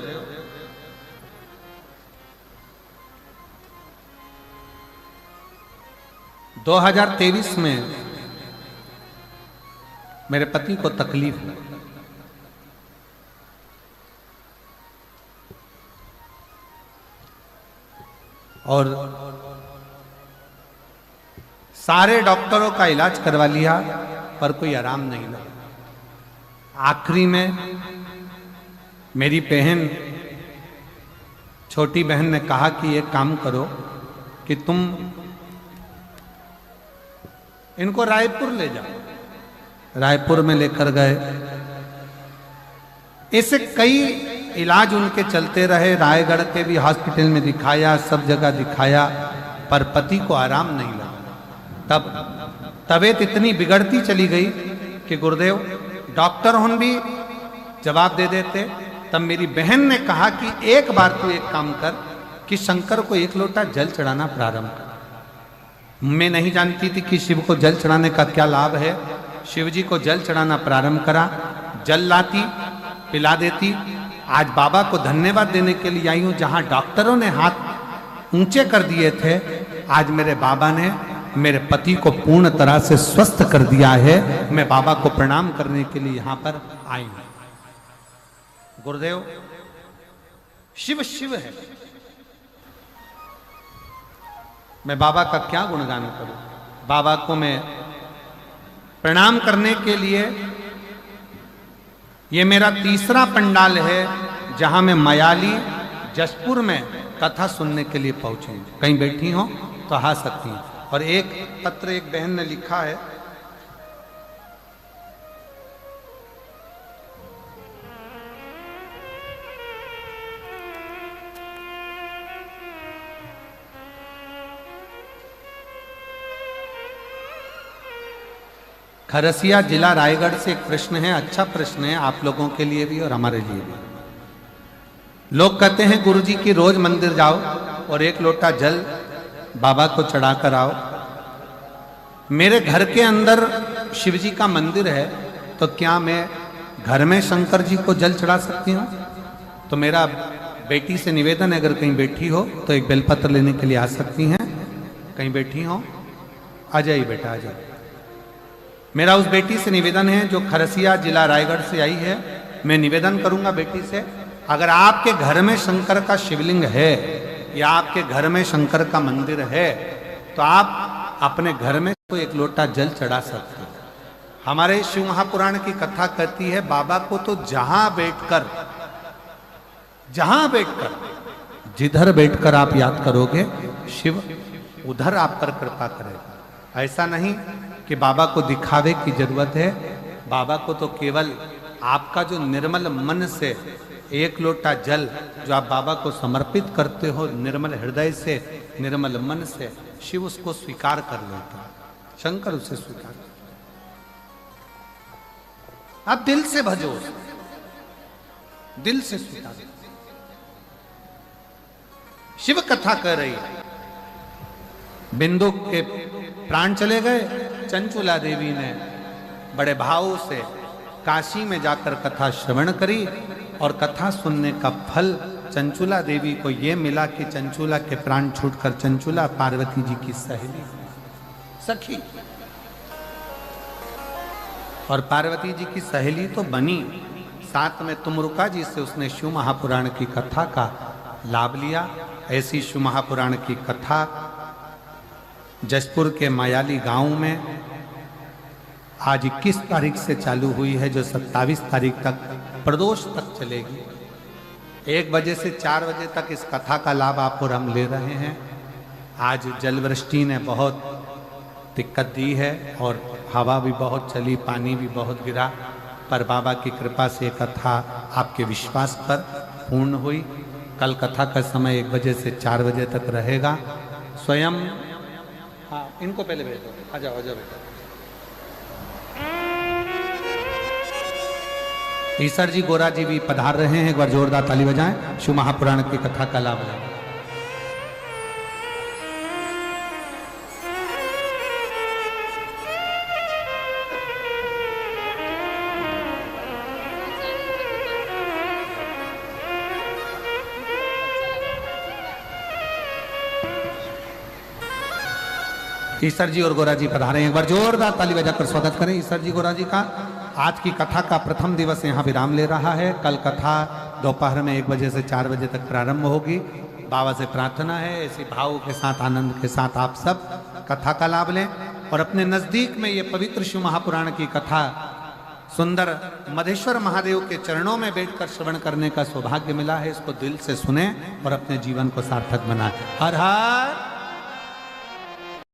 दो 2023 में मेरे पति को तकलीफ हुई और सारे डॉक्टरों का इलाज करवा लिया पर कोई आराम नहीं लगा। आखिरी में मेरी बहन, छोटी बहन ने कहा कि एक काम करो कि तुम इनको रायपुर ले जाओ। रायपुर में लेकर गए। ऐसे कई इलाज उनके चलते रहे। रायगढ़ के भी हॉस्पिटल में दिखाया, सब जगह दिखाया, पर पति को आराम नहीं लगा। तब तबीयत इतनी बिगड़ती चली गई कि गुरुदेव डॉक्टर हम भी जवाब दे देते। तब मेरी बहन ने कहा कि एक बार तू एक काम कर कि शंकर को एक लोटा जल चढ़ाना प्रारंभ कर। मैं नहीं जानती थी कि शिव को जल चढ़ाने का क्या लाभ है। शिव जी को जल चढ़ाना प्रारंभ करा, जल लाती, पिला देती। आज बाबा को धन्यवाद देने के लिए आई हूं। जहां डॉक्टरों ने हाथ ऊंचे कर दिए थे, आज मेरे बाबा ने मेरे पति को पूर्ण तरह से स्वस्थ कर दिया है। मैं बाबा को प्रणाम करने के लिए यहां पर आई हूं। गुरुदेव, शिव शिव है। मैं बाबा का क्या गुणगान करूं। बाबा को मैं प्रणाम करने के लिए, ये मेरा तीसरा पंडाल है जहां मैं मयाली जसपुर में कथा सुनने के लिए पहुंची। कहीं बैठी हो तो आ सकती हैं। और एक पत्र एक बहन ने लिखा है, खरसिया जिला रायगढ़ से एक प्रश्न है। अच्छा प्रश्न है आप लोगों के लिए भी और हमारे लिए भी। लोग कहते हैं गुरुजी की रोज मंदिर जाओ और एक लोटा जल बाबा को चढ़ा कर आओ। मेरे घर के अंदर शिव जी का मंदिर है, तो क्या मैं घर में शंकर जी को जल चढ़ा सकती हूँ? तो मेरा बेटी से निवेदन है, अगर कहीं बैठी हो तो एक बेलपत्र लेने के लिए आ सकती हैं। कहीं बैठी हो आ जाइए बेटा, आ जाइए। मेरा उस बेटी से निवेदन है जो खरसिया जिला रायगढ़ से आई है। मैं निवेदन करूंगा बेटी से, अगर आपके घर में शंकर का शिवलिंग है या आपके घर में शंकर का मंदिर है तो आप अपने घर में तो एक लोटा जल चढ़ा सकते हैं। हमारे शिव महापुराण की कथा कहती है बाबा को तो जहां बैठकर जहां बैठकर, जिधर बैठकर आप याद करोगे शिव उधर आप पर कृपा करेगा। ऐसा नहीं कि बाबा को दिखावे की जरूरत है, बाबा को तो केवल आपका जो निर्मल मन से एक लोटा जल जो आप बाबा को समर्पित करते हो निर्मल हृदय से, निर्मल मन से, शिव उसको स्वीकार कर लेता है, शंकर उसे स्वीकार कर। आप दिल से भजो, दिल से स्वीकार। शिव कथा कर रही है, बिंदु के प्राण चले गए, चंचुला देवी ने बड़े भाव से काशी में जाकर कथा श्रवण करी और कथा सुनने का फल चंचुला देवी को यह मिला कि चंचुला के प्राण छूटकर चंचुला पार्वती जी की सहेली, सखी, और पार्वती जी की सहेली तो बनी, साथ में तुमरुका जी से उसने शिव महापुराण की कथा का लाभ लिया। ऐसी शिव महापुराण की कथा जसपुर के मायाली गांव में आज 21 तारीख से चालू हुई है, जो 27 तारीख तक प्रदोष तक चलेगी। 1 बजे से 4 बजे तक इस कथा का लाभ आप और हम ले रहे हैं। आज जलवृष्टि ने बहुत दिक्कत दी है और हवा भी बहुत चली, पानी भी बहुत गिरा, पर बाबा की कृपा से कथा आपके विश्वास पर पूर्ण हुई। कल कथा का समय 1 बजे से 4 बजे तक रहेगा। स्वयं हाँ, इनको पहले भेज दो, आ जाओ बेटा। ईसर जी, गोरा जी भी पधार रहे हैं, एक बार जोरदार ताली बजाएं, शिव महापुराण की कथा का लाभ लें। ईसर जी और गोरा जी पधारे हैं, एक बार जोरदार ताली बजाकर स्वागत करें ईसर जी, गोरा जी का। आज की कथा का प्रथम दिवस यहाँ विराम ले रहा है। कल कथा दोपहर में 1 बजे से 4 बजे तक प्रारंभ होगी। बाबा से प्रार्थना है ऐसी भाव के साथ, आनंद के साथ आप सब कथा का लाभ लें और अपने नजदीक में ये पवित्र शिव महापुराण की कथा सुंदर मधेश्वर महादेव के चरणों में बैठकर श्रवण करने का सौभाग्य मिला है, इसको दिल से सुने और अपने जीवन को सार्थक बनाए। हर हर